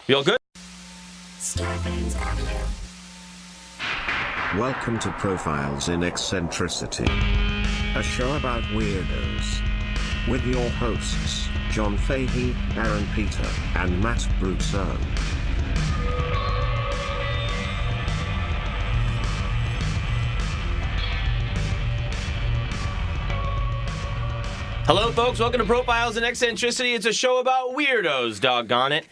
We all good? Welcome to Profiles in Eccentricity, a show about weirdos. With your hosts, John Fahey, Aaron Peter, and Matt Brousseau. Hello, folks. Welcome to Profiles in Eccentricity. It's a show about weirdos, doggone it.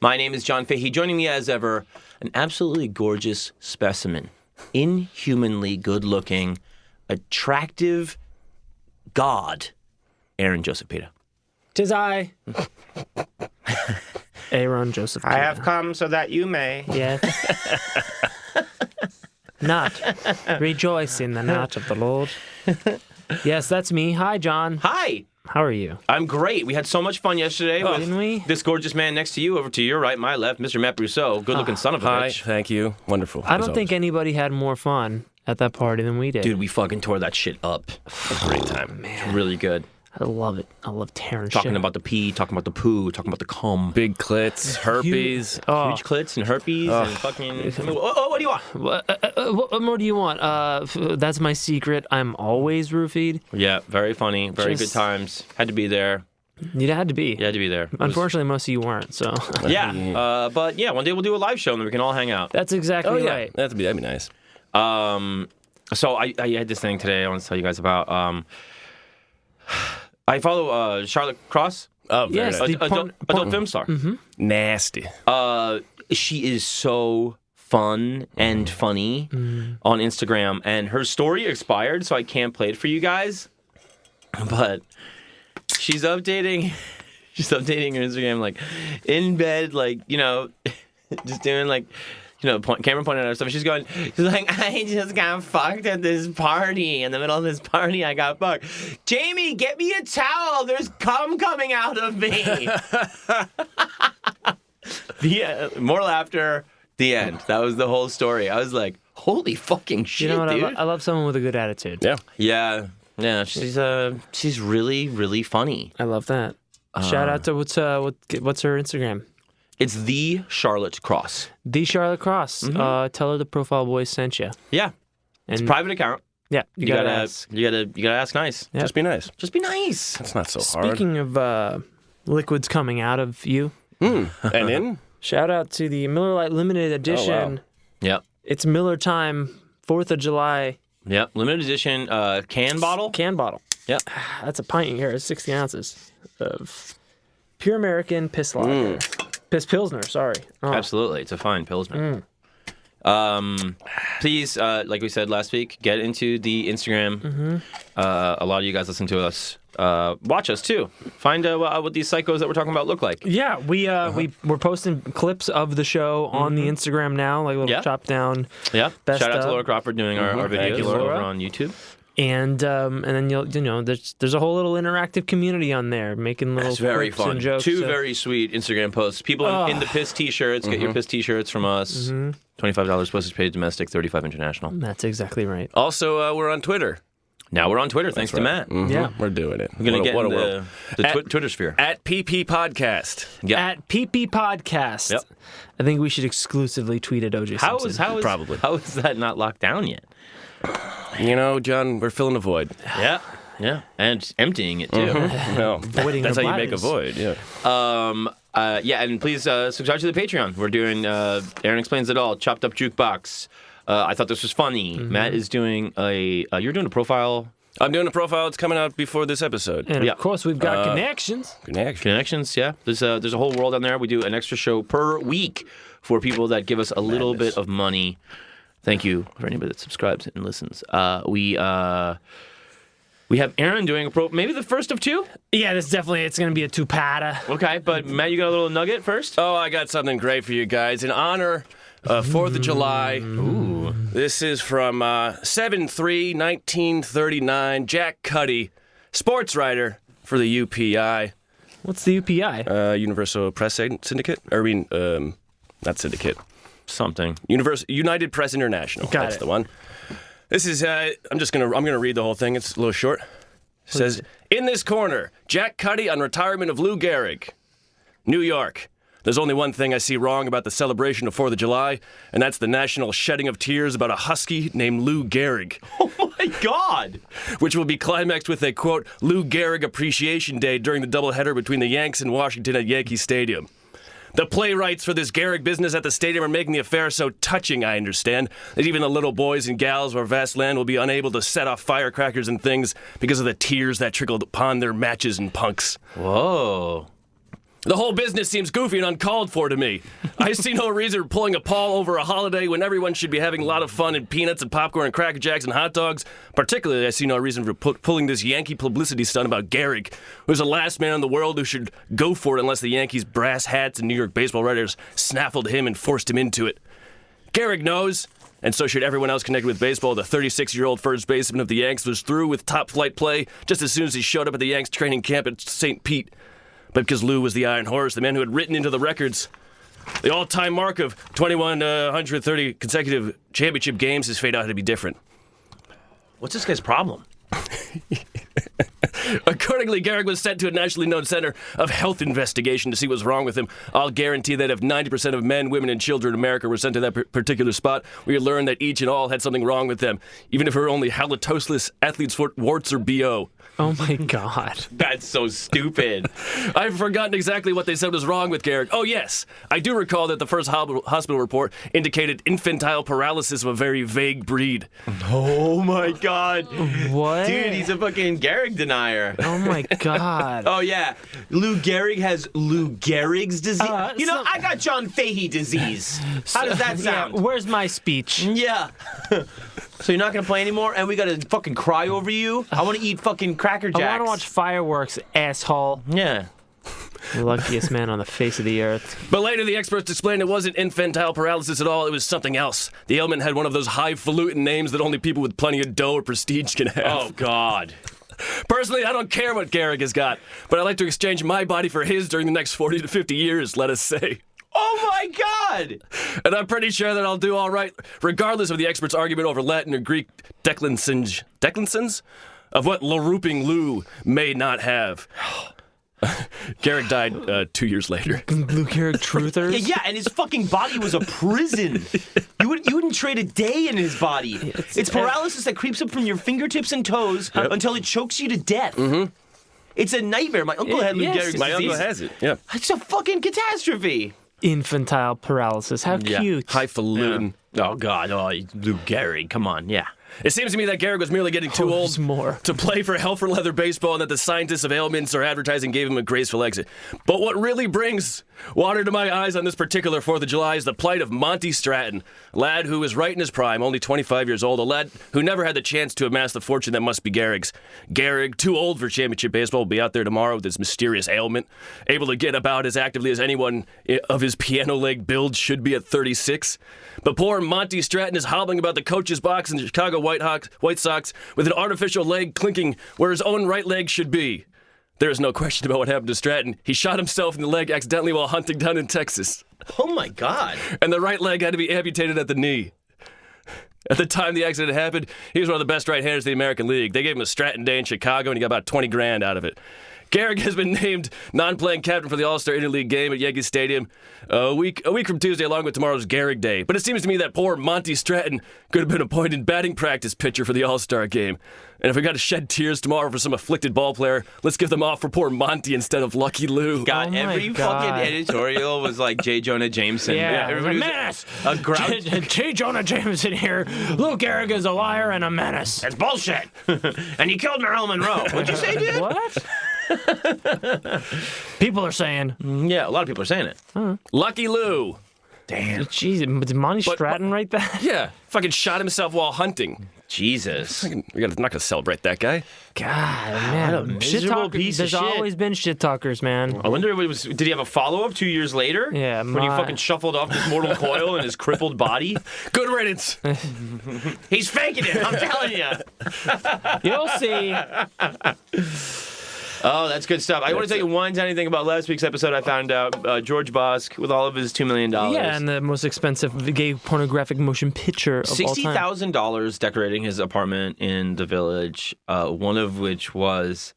My name is John Fahey. Joining me as ever, an absolutely gorgeous specimen. Inhumanly good-looking, attractive god, Aaron Joseph Pita. 'Tis I, Aaron Joseph Pita. I have come so that you may. Yes. Not. Rejoice in the night of the Lord. Yes, that's me. Hi, John. Hi. How are you? I'm great. We had so much fun yesterday with didn't we? this gorgeous man next to you, over to your right, my left, Mr. Matt Brousseau. Good-looking son of a Hi, bitch. thank you. Wonderful. I don't think anybody had more fun at that party than we did. Dude, we fucking tore that shit up. Great time. It's really good. I love it. I love tearing shit. Talking about the pee, talking about the poo, talking about the cum. Big clits, herpes. Oh, Huge clits and herpes and fucking... what do you want? what more do you want? That's my secret. I'm always roofied. Yeah, very funny. Very Just- good times. Had to be there. You had to be. You had to be there. It was- Unfortunately, most of you weren't, so. Yeah, but yeah, one day we'll do a live show and then we can all hang out. That's exactly Oh, yeah. right. That'd be nice. So I had this thing today I want to tell you guys about. I follow Charlotte Cross, Oh, very Yes, nice. the adult film star. Nasty. She is so fun and funny on Instagram, and her story expired, so I can't play it for you guys. But she's updating her Instagram, like in bed, like, you know, just doing like, you know, camera pointing at her stuff. She's like, I just got fucked at this party. In the middle of this party, I got fucked. Jamie, get me a towel. There's cum coming out of me. More laughter. The end. That was the whole story. I was like, holy fucking shit, You know what? dude. I love someone with a good attitude. Yeah. Yeah. She's really, really funny. I love that. Shout out to what's her Instagram? It's the Charlotte Cross. The Charlotte Cross. Tell her the Profile Boys sent you. Yeah. It's a And private account. yeah, You gotta ask nice. Yep. Just be nice. Just be nice. It's not so hard. Speaking of liquids coming out of you, And in? shout out to the Miller Lite Limited Edition. Yep. It's Miller time, 4th of July Yep. Limited edition can bottle. can bottle. Yep. That's a pint here. It's 60 ounces of pure American piss lager. Piss Pilsner, sorry. Oh. Absolutely. It's a fine Pilsner. Please, like we said last week, get into the Instagram. A lot of you guys listen to us. Watch us, too. Find what these psychos that we're talking about look like. Yeah, we're posting clips of the show on the Instagram now, like a little Yeah. chop down. Yeah. Best Shout out to of. Laura Crawford doing our Thank videos you, over Laura. on YouTube. And then there's a whole little interactive community on there making little It's very clips fun. and jokes. Two very sweet Instagram posts. People in the piss t-shirts. Get your piss t-shirts from us. $25 postage paid domestic, $35 international. That's exactly right. Also, we're on Twitter. Now we're on Twitter, thanks to Matt. Yeah. We're doing it. We're going to get what in a world. the Twitter sphere. At PP Podcast. Yeah. At PP Podcast. Yep. I think we should exclusively tweet at OJ Simpson. Probably. How is that not locked down yet? You know, John, we're filling a void. Yeah. Yeah. And emptying it, too. No, Voiding that's our how you make a bladders. void, yeah. Yeah, and please subscribe to the Patreon. We're doing Aaron Explains It All, Chopped Up Jukebox. I thought this was funny. Matt is doing you're doing a profile. I'm doing a profile. It's coming out before this episode. And Yeah. of course, we've got connections. Connections, yeah. There's a whole world on there. We do an extra show per week for people that give us a little bit of money. Thank you for anybody that subscribes and listens. We have Aaron doing maybe the first of two. Yeah, it's going to be a two-patta. Okay, but Matt, you got a little nugget first. Oh, I got something great for you guys. In honor of 4th of July. Ooh. This is from 7/3/1939. Jack Cuddy, sports writer for the UPI. What's the UPI? Universal Press Syndicate? Not syndicate. Something. United Press International. Got That's it. the one. This is, I'm gonna read the whole thing. It's a little short. It says, in this corner, Jack Cuddy on retirement of Lou Gehrig. New York. There's only one thing I see wrong about the celebration of 4th of July, and that's the national shedding of tears about a husky named Lou Gehrig. Oh my God! Which will be climaxed with a, quote, Lou Gehrig Appreciation Day during the doubleheader between the Yanks and Washington at Yankee Stadium. The playwrights for this Gehrig business at the stadium are making the affair so touching, I understand, that even the little boys and gals of our vast land will be unable to set off firecrackers and things because of the tears that trickled upon their matches and punks. Whoa. The whole business seems goofy and uncalled for to me. I see no reason for pulling a Paul over a holiday when everyone should be having a lot of fun and peanuts and popcorn and Cracker Jacks and hot dogs. Particularly, I see no reason for pulling this Yankee publicity stunt about Gehrig, who's the last man in the world who should go for it unless the Yankees' brass hats and New York baseball writers snaffled him and forced him into it. Gehrig knows, and so should everyone else connected with baseball, the 36-year-old first baseman of the Yanks was through with top-flight play just as soon as he showed up at the Yanks training camp at St. Pete. But because Lou was the Iron Horse, the man who had written into the records the all-time mark of 2,130 consecutive championship games, his fate ought to be different. What's this guy's problem? Accordingly, Gehrig was sent to a nationally known center of health investigation to see what's wrong with him. I'll guarantee that if 90% of men, women, and children in America were sent to that particular spot, we would learn that each and all had something wrong with them, even if it were only halitosis, athlete's foot, warts, or BO. Oh my God. That's so stupid. I've forgotten exactly what they said was wrong with Gehrig. Oh, yes. I do recall that the first hospital report indicated infantile paralysis of a very vague breed. Oh my God. What? Dude, he's a fucking Gehrig denier. Oh my God. Oh yeah. Lou Gehrig has Lou Gehrig's disease. I got John Fahey disease. How does that sound? Yeah, where's my speech? Yeah. So you're not gonna play anymore, and we gotta fucking cry over you? I want to eat fucking Cracker Jacks. I want to watch fireworks, asshole. Yeah. The luckiest man on the face of the earth. But later, the experts explained it wasn't infantile paralysis at all. It was something else. The ailment had one of those highfalutin names that only people with plenty of dough or prestige can have. Oh God. Personally, I don't care what Gehrig has got, but I'd like to exchange my body for his during the next 40 to 50 years, let us say. Oh my God! And I'm pretty sure that I'll do all right, regardless of the experts' argument over Latin or Greek declensions of what LaRooping Lou may not have. Gehrig died 2 years later. Lou Gehrig truthers? Yeah, and his fucking body was a prison. You wouldn't trade a day in his body. It's paralysis that creeps up from your fingertips and toes until it chokes you to death. Mm-hmm. It's a nightmare. My uncle had Lou Gehrig's disease. My uncle has it, yeah. It's a fucking catastrophe. Infantile paralysis. How cute. Highfalutin. Yeah. Oh, God. Oh, Lou Gehrig. Come on. Yeah. It seems to me that Gehrig was merely getting too old to play for hell for leather baseball and that the scientists of ailments or advertising gave him a graceful exit. But what really brings water to my eyes on this particular 4th of July is the plight of Monty Stratton, a lad who was right in his prime, only 25 years old, a lad who never had the chance to amass the fortune that must be Gehrig's. Gehrig, too old for championship baseball, will be out there tomorrow with his mysterious ailment, able to get about as actively as anyone of his piano leg build should be at 36. But poor Monty Stratton is hobbling about the coach's box in the Chicago White Sox with an artificial leg clinking where his own right leg should be. There is no question about what happened to Stratton. He shot himself in the leg accidentally while hunting down in Texas. Oh my God. And the right leg had to be amputated at the knee. At the time the accident happened, he was one of the best right-handers in the American League. They gave him a Stratton Day in Chicago, and he got about $20,000 out of it. Gehrig has been named non-playing captain for the All-Star Interleague game at Yankee Stadium a week from Tuesday, along with tomorrow's Gehrig Day. But it seems to me that poor Monty Stratton could have been appointed batting practice pitcher for the All-Star game. And if we got to shed tears tomorrow for some afflicted ball player, let's give them off for poor Monty instead of Lucky Lou. God, every fucking editorial was like J. Jonah Jameson. Yeah, everybody was menace. A grouch. J. Jonah Jameson here. Lou Gehrig is a liar and a menace. That's bullshit. And he killed Marilyn Monroe. What'd you say, dude? What? People are saying. Yeah, a lot of people are saying it. Lucky Lou. Damn. Jeez, did Monty Stratton write that? Yeah, fucking shot himself while hunting. Jesus. We're not going to celebrate that guy. God, man. What a miserable piece of There's shit. always been shit talkers, man. I wonder if it was. Did he have a follow-up 2 years later? Yeah, when he fucking shuffled off his mortal coil in his crippled body. Good riddance. He's faking it. I'm telling you. You'll see. Oh, that's good stuff. I want to tell you one tiny thing about last week's episode. I found out George Bosk, with all of his $2 million. Yeah, and the most expensive gay pornographic motion picture of all time. $60,000 decorating his apartment in the Village, one of which was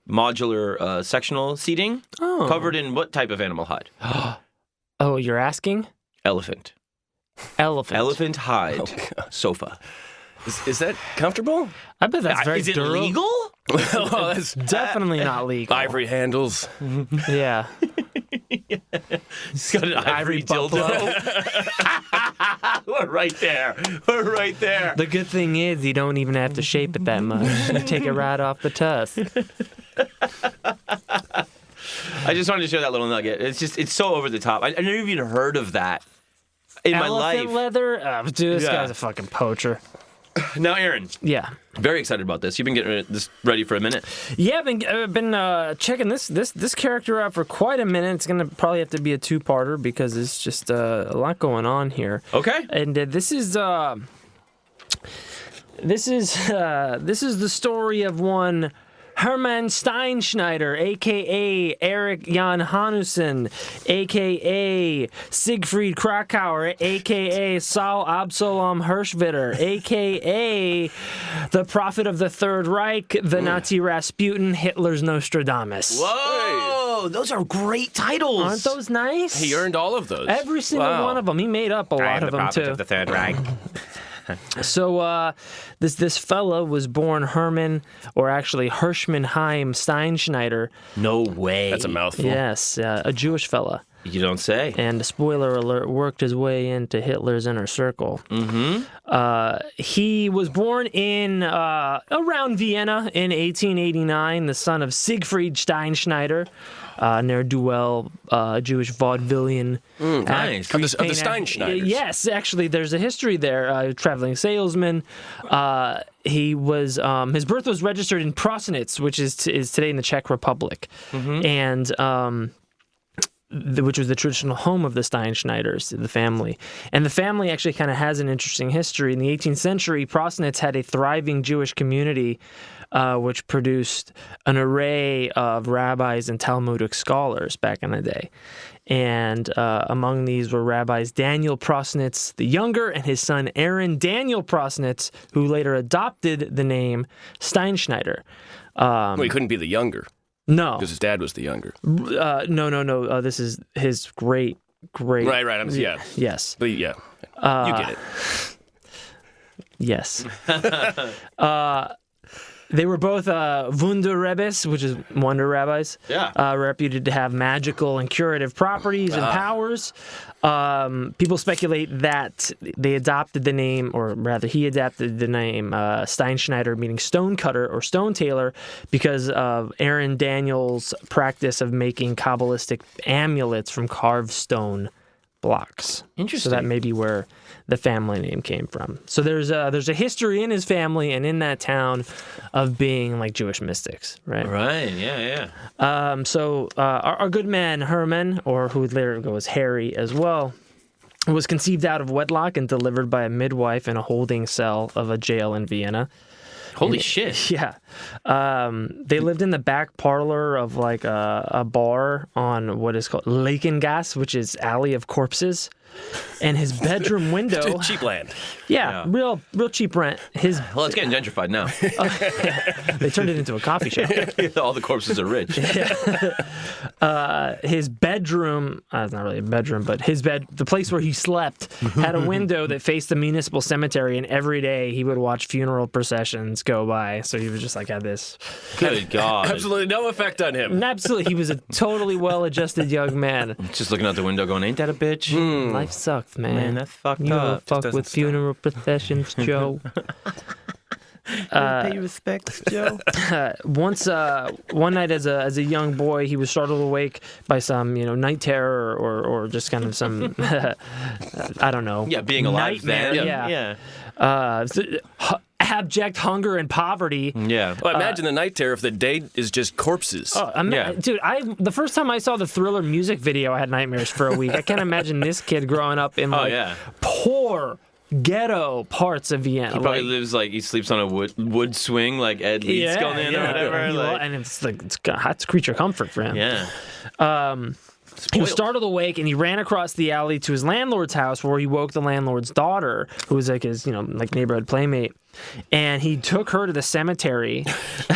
modular sectional seating, covered in what type of animal hide? Oh, you're asking? Elephant. Elephant hide sofa. Is that comfortable? I bet that's very Is it durable. legal? Well, that's Definitely not legal. ivory handles. Yeah. It's got an ivory dildo. We're right there. We're right there. The good thing is you don't even have to shape it that much. You take it right off the tusk. I just wanted to show that little nugget. It's so over the top. I never even heard of that in my life. Elephant leather? Dude, this guy's a fucking poacher. Now, Aaron, Yeah. very excited about this. You've been getting this ready for a minute. Yeah, I've been checking this character out for quite a minute. It's gonna probably have to be a two-parter because it's just a lot going on here. Okay. And this is the story of one Hermann Steinschneider, a.k.a. Erik Jan Hanussen, a.k.a. Siegfried Krakauer, a.k.a. Saul Absalom Hirschwitter, a.k.a. the Prophet of the Third Reich, the Nazi Rasputin, Hitler's Nostradamus. Whoa, those are great titles. Aren't those nice? He earned all of those. Every single one of them. He made up a lot of them, too. Of the Third Reich. So this fella was born Hermann, or actually Hirschmannheim Steinschneider. No way. That's a mouthful. Yes, a Jewish fella. You don't say. And spoiler alert, worked his way into Hitler's inner circle. Mm-hmm. He was born in around Vienna in 1889, the son of Siegfried Steinschneider, ne'er-do-well Jewish vaudevillian. Nice. Of the Steinschneiders. Yes, actually, there's a history there. Traveling salesman. He was his birth was registered in Prosinec, which is today in the Czech Republic, and which was the traditional home of the Steinschneiders, the family. And the family actually kind of has an interesting history. In the 18th century, Prosinec had a thriving Jewish community, which produced an array of rabbis and Talmudic scholars back in the day. And among these were rabbis Daniel Prosinec the Younger and his son Aaron Daniel Prosinec, who later adopted the name Steinschneider. Well, he couldn't be the younger. No. Because his dad was the younger. No. This is his great. Right. Yeah. Yes. But yeah. You get it. Yes. They were both Wunderrebbes, which is wonder rabbis. Yeah. Reputed to have magical and curative properties and powers. People speculate that they adopted the name, or rather he adapted the name Steinschneider, meaning stonecutter or stone tailor, because of Aaron Daniels' practice of making Kabbalistic amulets from carved stone blocks. Interesting. So that may be where the family name came from. So there's a history in his family and in that town of being like Jewish mystics, right? Right, yeah. So our good man Hermann, or who would later go as Harry as well, was conceived out of wedlock and delivered by a midwife in a holding cell of a jail in Vienna. Holy shit. Yeah. They lived in the back parlor of like a bar on what is called Lakengas, which is Alley of Corpses. And his bedroom window... Cheap land. Yeah, real cheap rent. Well, it's getting gentrified now. They turned it into a coffee shop. All the corpses are rich. His bedroom, it's not really a bedroom, but the place where he slept, had a window that faced the municipal cemetery, and every day he would watch funeral processions go by. So he was just like, had this. Good God. Absolutely no effect on him. Absolutely, he was a totally well-adjusted young man. Just looking out the window going, ain't that a bitch? Life sucks, man. Man, that's fucked you up. don't fuck with funeral processions, Joe. Pay your respects, Joe. One night as a young boy, he was startled awake by some night terror or just kind of some I don't know. Yeah, being alive nightmare. then. Yeah. Abject hunger and poverty. Yeah. Well, imagine the night terror if the day is just corpses. Dude, the first time I saw the Thriller music video, I had nightmares for a week. I can't imagine this kid growing up in poor ghetto parts of Vienna. He probably he sleeps on a wood swing like Ed Leeds going in or whatever. And it's creature comfort for him. Yeah. He was startled awake, and he ran across the alley to his landlord's house, where he woke the landlord's daughter, who was like his, neighborhood playmate. And he took her to the cemetery,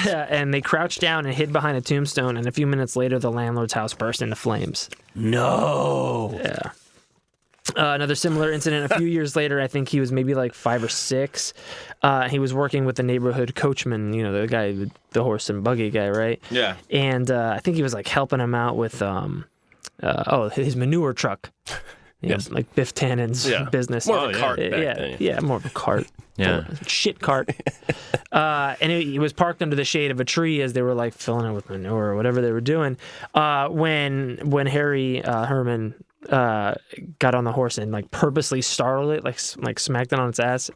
and they crouched down and hid behind a tombstone. And a few minutes later, the landlord's house burst into flames. No. Yeah. Another similar incident a few years later. I think he was maybe like 5 or 6. He was working with the neighborhood coachman, the guy, the horse and buggy guy, right? Yeah. And I think he was like helping him out with his manure truck. Yes. Like Biff Tannen's business. More of a cart back then. Yeah, more of a cart. Yeah. Shit cart. And he was parked under the shade of a tree as they were like filling it with manure or whatever they were doing. When Herman got on the horse and like purposely startled it, like smacked it on its ass,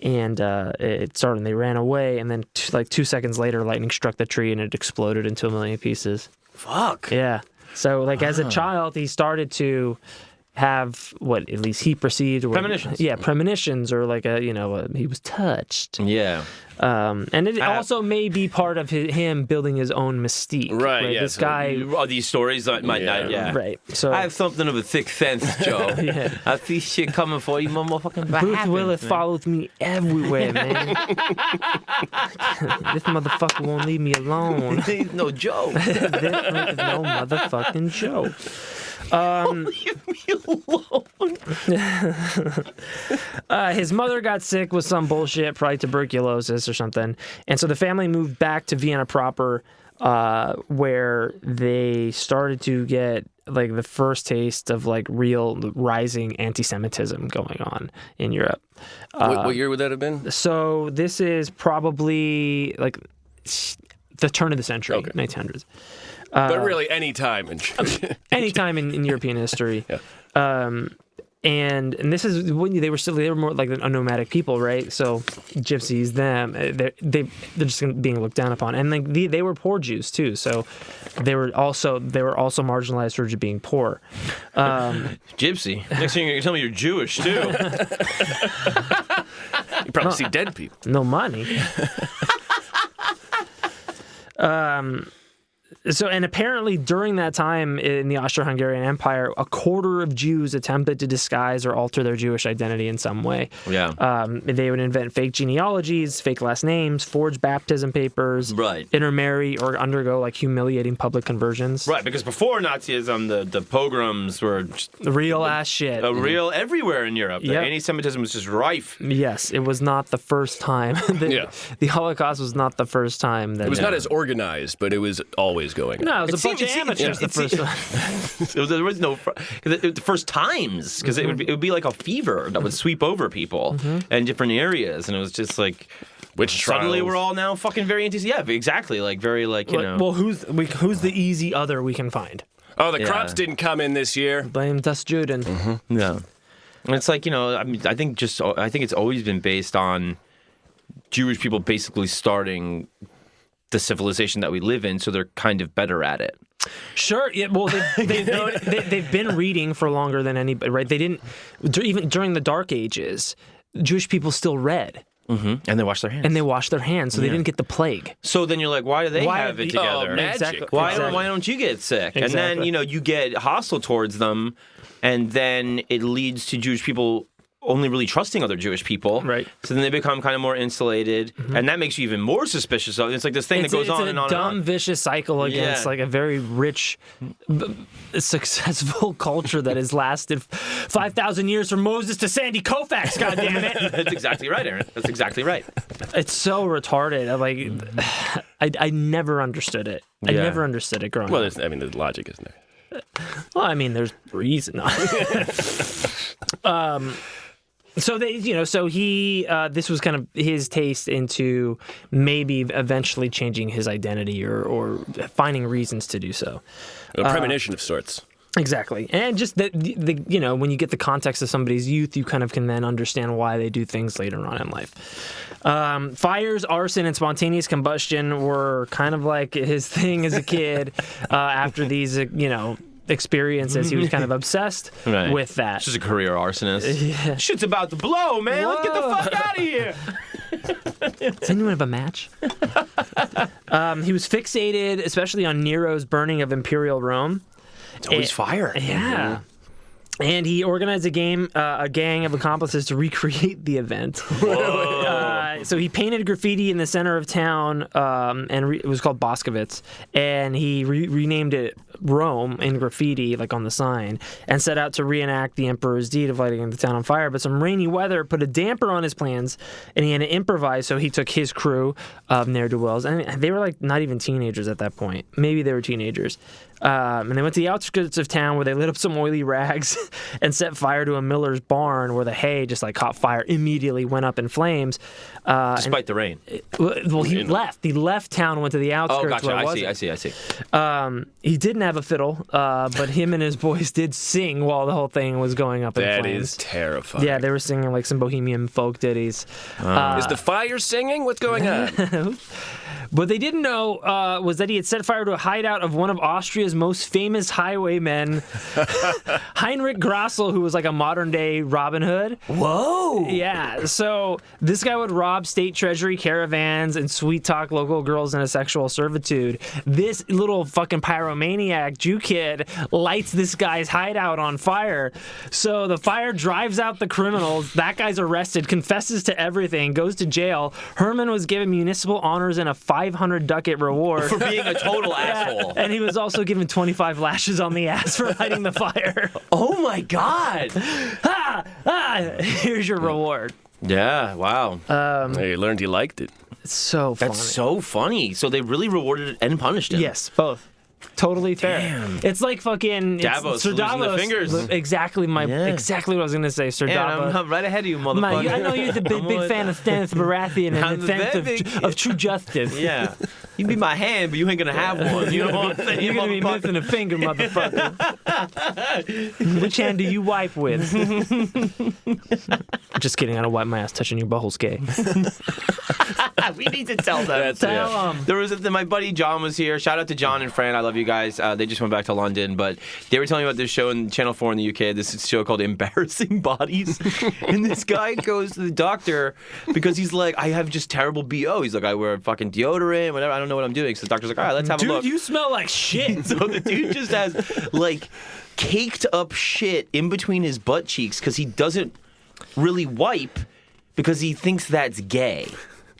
and it started, and they ran away, and then 2 seconds later, lightning struck the tree and it exploded into a million pieces. Fuck. Yeah. So like as a child, he started to have what at least he perceived premonitions. Yeah, premonitions, or like he was touched. Yeah. And it also may be part of him building his own mystique. Right. Yeah. This guy. These stories that might not. Yeah. Right. So I have something of a thick sense, Joe. Yeah. I see shit coming for you, motherfucking. Bruce Willis follows me everywhere, man. This motherfucker won't leave me alone. He's no Joe. This is no motherfucking Joe. Leave me alone. His mother got sick with some bullshit, probably tuberculosis or something, and so the family moved back to Vienna proper, where they started to get like the first taste of like real rising anti-Semitism going on in Europe. What year would that have been? So this is probably like the turn of the century, 1900s. But really, any time in European history. Yeah. And this is when they were more like a nomadic people, right? So gypsies, they're just being looked down upon, and like they were poor Jews too. So they were also marginalized for being poor. Gypsy. Next thing you're gonna tell me you're Jewish too. You probably see dead people. No money. So, and apparently during that time in the Austro-Hungarian Empire, a quarter of Jews attempted to disguise or alter their Jewish identity in some way. Yeah. They would invent fake genealogies, fake last names, forge baptism papers, right, intermarry, or undergo like humiliating public conversions. Right, because before Nazism, the pogroms were just real ass shit. Real everywhere in Europe. Yep. Anti-Semitism was just rife. Yes, it was not the first time. The Holocaust was not the first time that it was not as organized, but it was always going on. No, it was a bunch of amateurs the first time. There was no the first times, because it would be like a fever that would sweep over people in different areas, and it was just like suddenly we're all now fucking very anti. Yeah, exactly. Like very like Well, who's the easy other we can find? Oh, the crops didn't come in this year. Blame Das Juden. Yeah, and it's like I think it's always been based on Jewish people basically starting the civilization that we live in, so they're kind of better at it. Sure. Yeah. Well, they've been reading for longer than anybody, right? They didn't even during the Dark Ages. Jewish people still read. And they wash their hands. So they didn't get the plague. So then you're like, why do they have it together? Magic. Exactly. Why don't you get sick? Exactly. And then you get hostile towards them, and then it leads to Jewish people only really trusting other Jewish people. Right. So then they become kind of more insulated, and that makes you even more suspicious of it. It's like this thing that goes on and on and on. It's a dumb, vicious cycle against like a very rich, successful culture that has lasted 5,000 years from Moses to Sandy Koufax, goddammit. That's exactly right, Aaron. That's exactly right. It's so retarded. I never understood it. I never understood it growing up. Well, the logic isn't there. Well, there's reason. So he this was kind of his taste into maybe eventually changing his identity or finding reasons to do so. A premonition of sorts. Exactly. And just the when you get the context of somebody's youth, you kind of can then understand why they do things later on in life. Fires, arson, and spontaneous combustion were kind of like his thing as a kid. After these, experiences, he was kind of obsessed with that. Just a career arsonist. Yeah. Shit's about to blow, man. Let's get the fuck out of here. Does anyone have a match? He was fixated, especially on Nero's burning of Imperial Rome. It's always fire. Yeah. And he organized a gang of accomplices to recreate the event. So he painted graffiti in the center of town, and it was called Boscovitz. And he renamed it Rome in graffiti, like on the sign, and set out to reenact the emperor's deed of lighting the town on fire. But some rainy weather put a damper on his plans, and he had to improvise. So he took his crew of ne'er-do-wells, and they were like not even teenagers at that point. Maybe they were teenagers. And they went to the outskirts of town where they lit up some oily rags and set fire to a miller's barn where the hay just like caught fire, immediately went up in flames. Despite the rain. Well, he left. He left town, went to the outskirts. Oh, gotcha. Where I see. He didn't have a fiddle, but him and his boys did sing while the whole thing was going up in flames. That is terrifying. Yeah, they were singing like some bohemian folk ditties. Is the fire singing? What's going on? What they didn't know was that he had set fire to a hideout of one of Austria's most famous highwaymen, Heinrich Grassel, who was like a modern-day Robin Hood. Whoa! Yeah, so this guy would rob state treasury caravans and sweet-talk local girls into sexual servitude. This little fucking pyromaniac Jew kid lights this guy's hideout on fire. So the fire drives out the criminals. That guy's arrested, confesses to everything, goes to jail. Hermann was given municipal honors and a 500 ducat reward. For being a total asshole. And he was also given 25 lashes on the ass for lighting the fire. Oh my God. Here's your reward. Yeah, wow. He learned he liked it. It's so funny. That's so funny. So they really rewarded it and punished him. Yes, both. Totally fair. Damn. It's like fucking Davos Sir losing Davos. the fingers. Exactly exactly what I was gonna say, Sir Davos. I'm right ahead of you, motherfucker. I know you're the big fan of Stannis Baratheon and the sense of true justice. Yeah. You be my hand, but you ain't gonna have one. You know what I'm saying? You're gonna be missing a finger, motherfucker. Which hand do you wipe with? Just kidding. I don't wipe my ass. Touching your butthole's gay. We need to tell them. Tell them. There was my buddy John was here. Shout out to John and Fran. I love you guys. They just went back to London, but they were telling me about this show in Channel 4 in the UK. This show called Embarrassing Bodies. And this guy goes to the doctor because he's like, I have just terrible BO. He's like, I wear fucking deodorant, whatever. I don't know what I'm doing. So the doctor's like, all right, let's have a look. Dude, you smell like shit. So the dude just has like caked up shit in between his butt cheeks because he doesn't really wipe because he thinks that's gay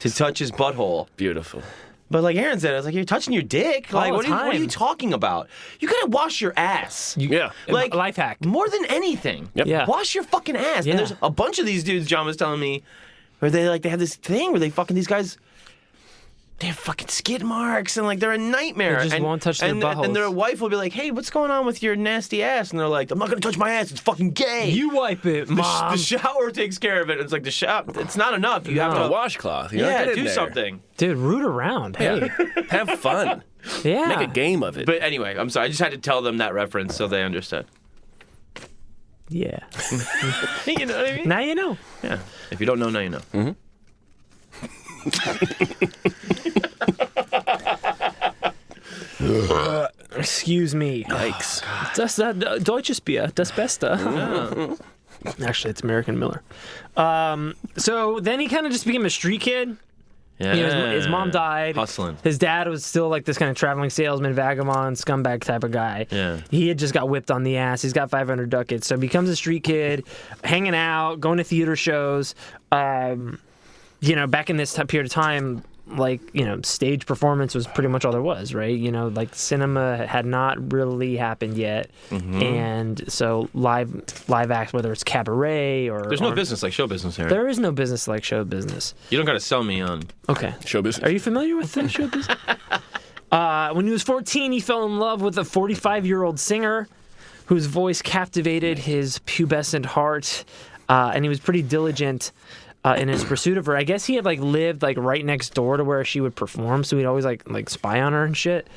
to touch his butthole. Beautiful. But like Aaron said, I was like, you're touching your dick. Like, All the what are you time. talking about? You gotta wash your ass. Yeah. Like life hack. more than anything. Yep. Yeah. Wash your fucking ass. Yeah. And there's a bunch of these dudes, John was telling me, where they have this thing where they fucking these guys. They have fucking skid marks and like they're a nightmare. They just won't touch their buttholes. And their wife will be like, "Hey, what's going on with your nasty ass?" And they're like, "I'm not gonna touch my ass. It's fucking gay." You wipe it, Mom. The shower takes care of it. It's like the shower. It's not enough. You have A to washcloth. You know, yeah, get in do there. something. Dude, root around. Hey. Have fun. Yeah. Make a game of it. But anyway, I'm sorry. I just had to tell them that reference so they understood. Yeah. You know what I mean? Now you know. Yeah. If you don't know, now you know. Mm-hmm. Excuse me. Yikes. Das Deutsches Bier, das Beste. Actually, it's American Miller. So then he kind of just became a street kid. Yeah. You know, his mom died. Hustling. His dad was still like this kind of traveling salesman, vagabond, scumbag type of guy. Yeah. He had just got whipped on the ass. He's got 500 ducats. So he becomes a street kid, hanging out, going to theater shows. You know, back in this period of time, like, you know, stage performance was pretty much all there was, right? You know, like cinema had not really happened yet. Mm-hmm. And so live acts, whether it's cabaret or... There's no business like show business here. There is no business like show business. You don't got to sell me on Okay. Show business. Are you familiar with the show business? When he was 14, he fell in love with a 45-year-old singer whose voice captivated his pubescent heart, and he was pretty diligent in his pursuit of her. I guess he had like lived like right next door to where she would perform, so he'd always like spy on her and shit.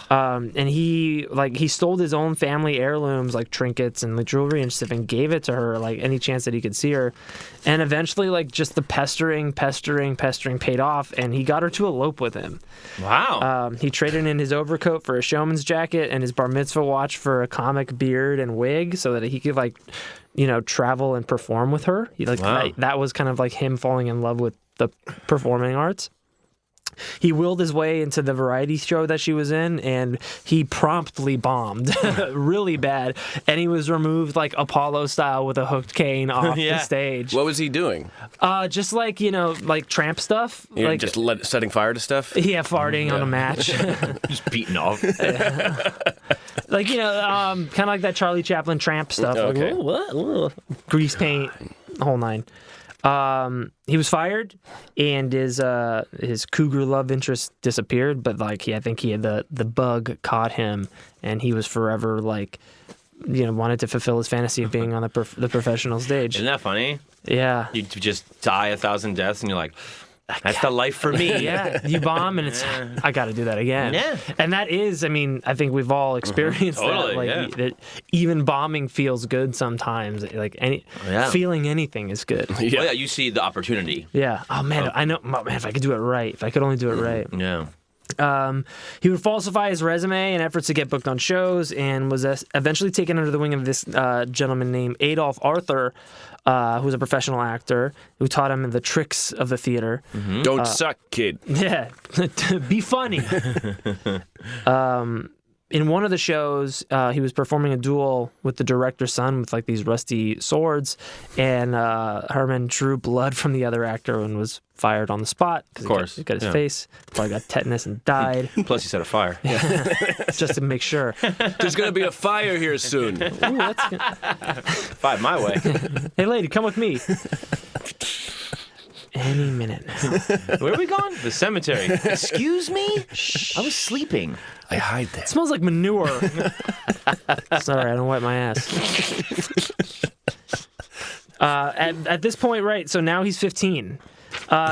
And he stole his own family heirlooms, like trinkets and like jewelry and stuff, and gave it to her like any chance that he could see her. And eventually, like just the pestering paid off, and he got her to elope with him. Wow. He traded in his overcoat for a showman's jacket and his bar mitzvah watch for a comic beard and wig, so that he could like, you know, travel and perform with her. He, like wow. that was kind of like him falling in love with the performing arts. He willed his way into the variety show that she was in, and he promptly bombed really bad. And he was removed like Apollo style with a hooked cane off the stage. What was he doing? Just like, like tramp stuff. Like just setting fire to stuff? Yeah, farting on a match. Just beating off. Like, kind of like that Charlie Chaplin tramp stuff. Okay. Like, what? Ooh. Grease paint, the whole nine. He was fired, and his cougar love interest disappeared. But like, I think he had the bug caught him, and he was forever like, wanted to fulfill his fantasy of being on the professional stage. Isn't that funny? Yeah, You just die 1,000 deaths, and you're like, that's the life for me. yeah. You bomb, and it's I got to do that again. Yeah. And that is, I think we've all experienced Totally, that. Like that even bombing feels good sometimes. Like feeling anything is good. Well, yeah, you see the opportunity. Yeah. Oh man, I know. Man, if I could do it right, if I could only do it right. Yeah. He would falsify his resume in efforts to get booked on shows, and was eventually taken under the wing of this gentleman named Adolf Arthur, who was a professional actor who taught him the tricks of the theater. Mm-hmm. Don't suck, kid. Yeah, be funny. In one of the shows, he was performing a duel with the director's son with like these rusty swords, and Hermann drew blood from the other actor and was fired on the spot. Of course. He got his face, probably got tetanus and died. Plus, you set a fire. Just to make sure. There's going to be a fire here soon. Ooh, that's good. Five my way. Hey, lady, come with me. Any minute. Where are we going? The cemetery. Excuse me? I was sleeping. I hide there. It smells like manure. Sorry, I don't wipe my ass. At this point, right, so now he's 15.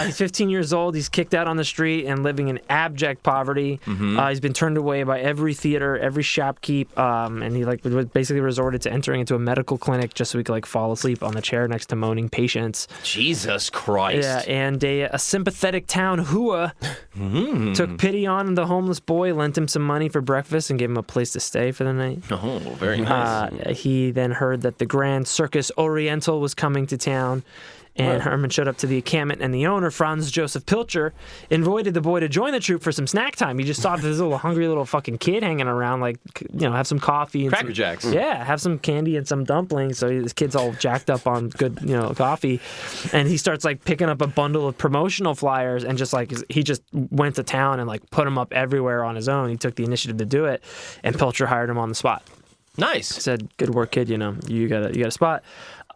He's 15 years old. He's kicked out on the street and living in abject poverty. Mm-hmm. He's been turned away by every theater, every shopkeep, and he basically resorted to entering into a medical clinic just so he could fall asleep on the chair next to moaning patients. Jesus Christ. Yeah, and a sympathetic town hua took pity on the homeless boy, lent him some money for breakfast, and gave him a place to stay for the night. Oh, very nice. He then heard that the Grand Circus Oriental was coming to town. And Hermann showed up to the encampment, and the owner, Franz Joseph Pilcher, invited the boy to join the troupe for some snack time. He just saw this little hungry little fucking kid hanging around, have some coffee. And Cracker Jacks. Yeah, have some candy and some dumplings. So this kid's all jacked up on good, coffee. And he starts, picking up a bundle of promotional flyers and he just went to town and, put them up everywhere on his own. He took the initiative to do it, and Pilcher hired him on the spot. Nice. Said, good work, kid, you got a spot.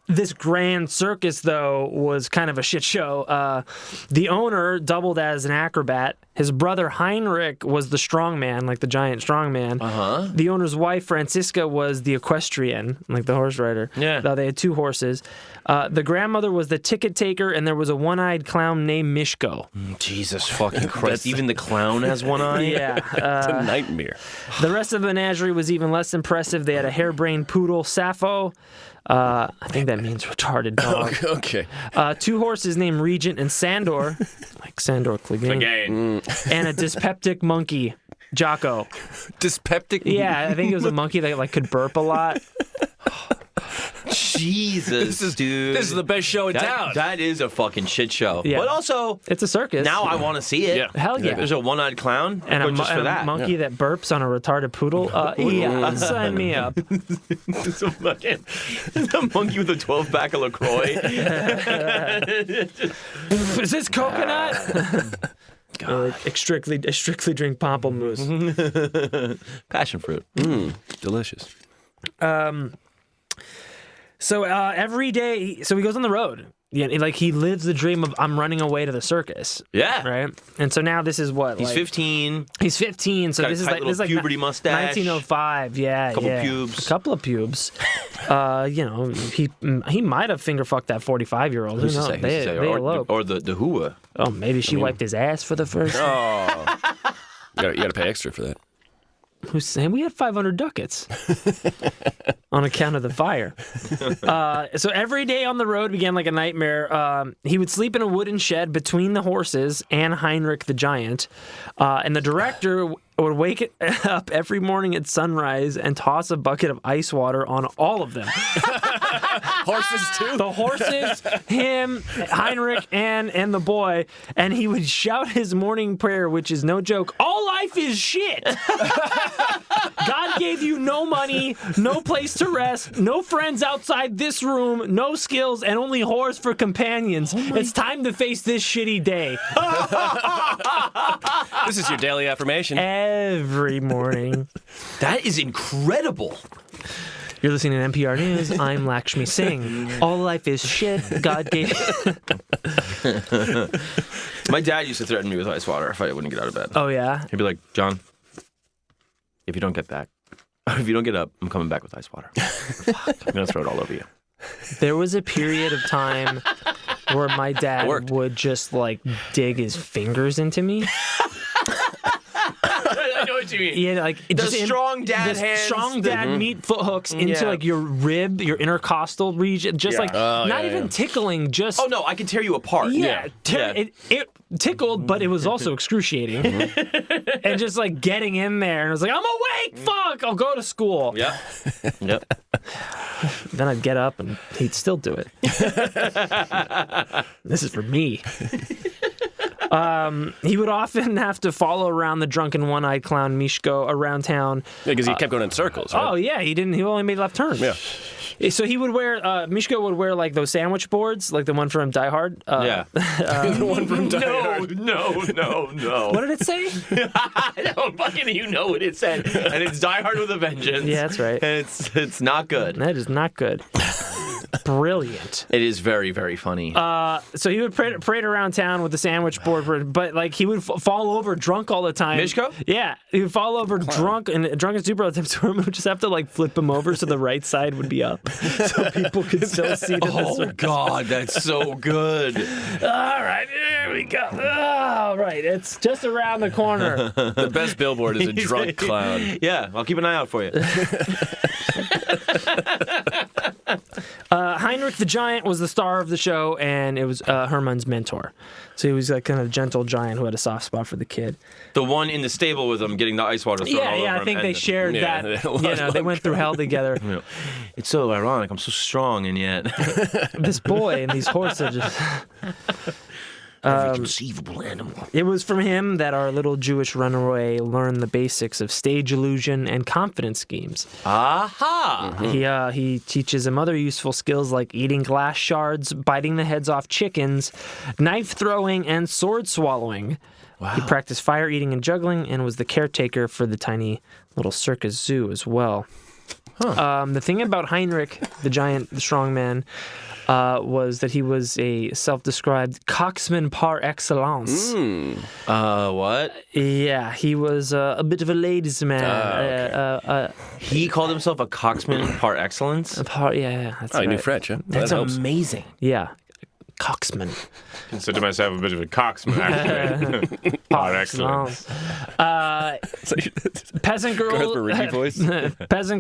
This Grand Circus, though, was kind of a shit show. The owner doubled as an acrobat. His brother Heinrich was the strongman, the giant strongman. Uh-huh. The owner's wife, Franziska, was the equestrian, the horse rider. Yeah. They had two horses. The grandmother was the ticket taker, and there was a one-eyed clown named Mishko. Jesus fucking Christ. Even the clown has one eye? Yeah. It's a nightmare. The rest of the menagerie was even less impressive. They had a harebrained poodle, Sappho. I think that means retarded dog. Okay. Two horses named Regent and Sandor, like Sandor Clegane, and a dyspeptic monkey, Jocko. Dyspeptic? Yeah, I think it was a monkey that could burp a lot. Jesus, dude. This is the best show in town. That is a fucking shit show. Yeah. But also, it's a circus. Now I want to see it. Yeah. Hell yeah. There's a one-eyed clown. And a that. monkey that burps on a retarded poodle. Yeah, sign me up. It's a monkey with a 12-pack of LaCroix. Is this coconut? God. Strictly drink pamplemousse. Passion fruit. Delicious. So every day, so he goes on the road. Yeah, he lives the dream of I'm running away to the circus. Yeah. Right. And so now this is what he's 15. He's 15. So got this a tight is like puberty mustache. 1905. Yeah. Pubes. A couple of pubes. He might have finger fucked that 45-year-old. Who's Who knows? to say? They eloped. Or the hua. Oh, maybe she wiped his ass for the first. Oh. You got to pay extra for that. Who's saying we had 500 ducats on account of the fire? So every day on the road began like a nightmare. He would sleep in a wooden shed between the horses and Heinrich the giant. And the director would wake up every morning at sunrise and toss a bucket of ice water on all of them. Horses too. The horses, him, Heinrich, and the boy, and he would shout his morning prayer, which is no joke. All life is shit. God gave you no money, no place to rest, no friends outside this room, no skills, and only whores for companions. It's time to face this shitty day. This is your daily affirmation. Every morning. That is incredible. You're listening to NPR News. I'm Lakshmi Singh. All life is shit. God gave. My dad used to threaten me with ice water if I wouldn't get out of bed. Oh yeah. He'd be like, John, if you don't get up, I'm coming back with ice water. I'm gonna throw it all over you. There was a period of time where my dad would just like dig his fingers into me. I know what you mean. Yeah, like strong dad hands. Strong dad meat foot hooks into like your rib, your intercostal region, just like not even tickling. Just oh no, I can tear you apart. Yeah, it tickled, but it was also excruciating. And just like getting in there, and I was like, I'm awake. Fuck, I'll go to school. Yep. Then I'd get up and he'd still do it. This is for me. He would often have to follow around the drunken one-eyed clown Mishko around town. Yeah, because he kept going in circles. Right? Oh yeah, he only made left turns. Yeah. So he would wear, Mishko would wear like those sandwich boards, like the one from Die Hard. The one from Die Hard. No. What did it say? I don't fucking you know what it said. And it's Die Hard with a Vengeance. Yeah, that's right. And it's not good. That is not good. Brilliant. It is very, very funny. So he would parade around town with the sandwich board, but like he would fall over drunk all the time. Mishko? Yeah, he would fall over drunk and super all the time. So Herman would just have to like flip him over so the right side would be up, so people could still see the circus. God, that's so good. All right, here we go. All right, it's just around the corner. The best billboard is a drunk clown. Yeah, I'll keep an eye out for you. Heinrich the Giant was the star of the show, and it was Hermann's mentor. So he was like kind of gentle giant who had a soft spot for the kid. The one in the stable with him getting the ice water thrown all over him. I think they shared that. They went through hell together. Yeah. It's so ironic. I'm so strong, and yet this boy and these horses are just every conceivable animal. It was from him that our little Jewish runaway learned the basics of stage illusion and confidence schemes. Aha! Mm-hmm. He teaches him other useful skills like eating glass shards, biting the heads off chickens, knife throwing, and sword swallowing. Wow. He practiced fire eating and juggling and was the caretaker for the tiny little circus zoo as well. Huh. The thing about Heinrich, the giant, the strong man, was that he was a self-described coxman par excellence. What? Yeah, he was a bit of a ladies' man. Okay. He called himself a coxman par excellence? That's right. He knew French, huh? That's amazing. Yeah. Coxman. Consider myself a bit of a coxman, actually. Par excellence. Peasant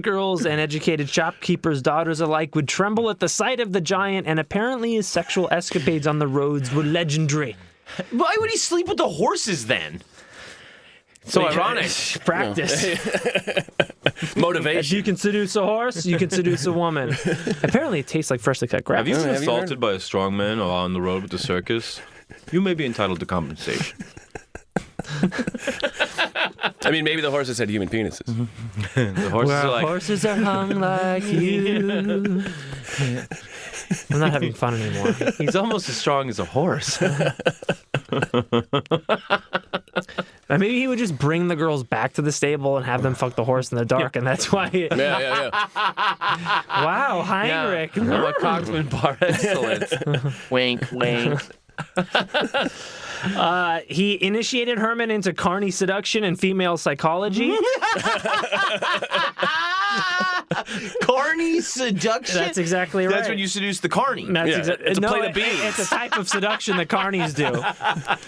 girls and educated shopkeepers' daughters alike would tremble at the sight of the giant, and apparently his sexual escapades on the roads were legendary. Why would he sleep with the horses then? So ironic. Practice. Motivation. If you can seduce a horse, you can seduce a woman. Apparently it tastes like freshly cut grass. Have you been assaulted by a strong man on the road with the circus? You may be entitled to compensation. I mean, maybe the horses had human penises. The horses are like... horses are hung like you. I'm not having fun anymore. He's almost as strong as a horse. Maybe he would just bring the girls back to the stable and have them fuck the horse in the dark, and that's why. Yeah. Wow, Heinrich. Yeah, I'm a coxman par excellence. Wink, wink. He initiated Hermann into carny seduction and female psychology. Carny seduction? That's exactly right. That's when you seduce the carny. That's it's a plate of beans. It's a type of seduction the carnies do. I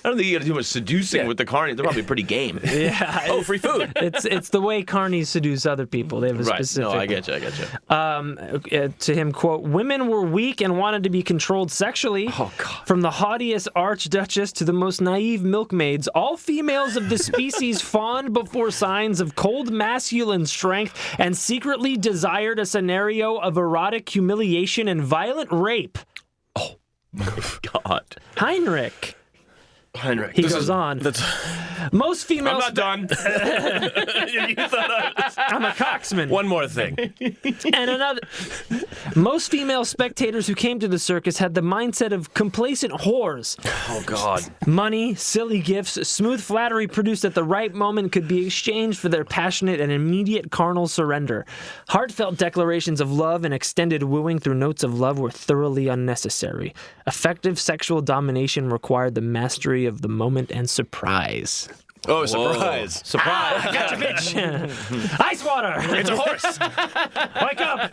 don't think you got to do much seducing with the carny. They're probably pretty game. Yeah. Oh, free food. It's the way carnies seduce other people. They have a specific... No, I get you. To him, quote, women were weak and wanted to be controlled sexually. Oh, God. From the haughtiest archduchess to the most naive milkmaids, all females of the species fawned before signs of cold masculine strength and secretly desired a scenario of erotic humiliation and violent rape. Oh, God. Heinrich. Heinrich. He goes on. Most females... I'm not done. You thought I'm a coxman. one more thing. And another. Most female spectators who came to the circus had the mindset of complacent whores. Oh, God. Money, silly gifts, smooth flattery produced at the right moment could be exchanged for their passionate and immediate carnal surrender. Heartfelt declarations of love and extended wooing through notes of love were thoroughly unnecessary. Effective sexual domination required the mastery of the moment and surprise. Oh, surprise. Surprise. I got you, bitch. Ice water. It's a horse. Wake up.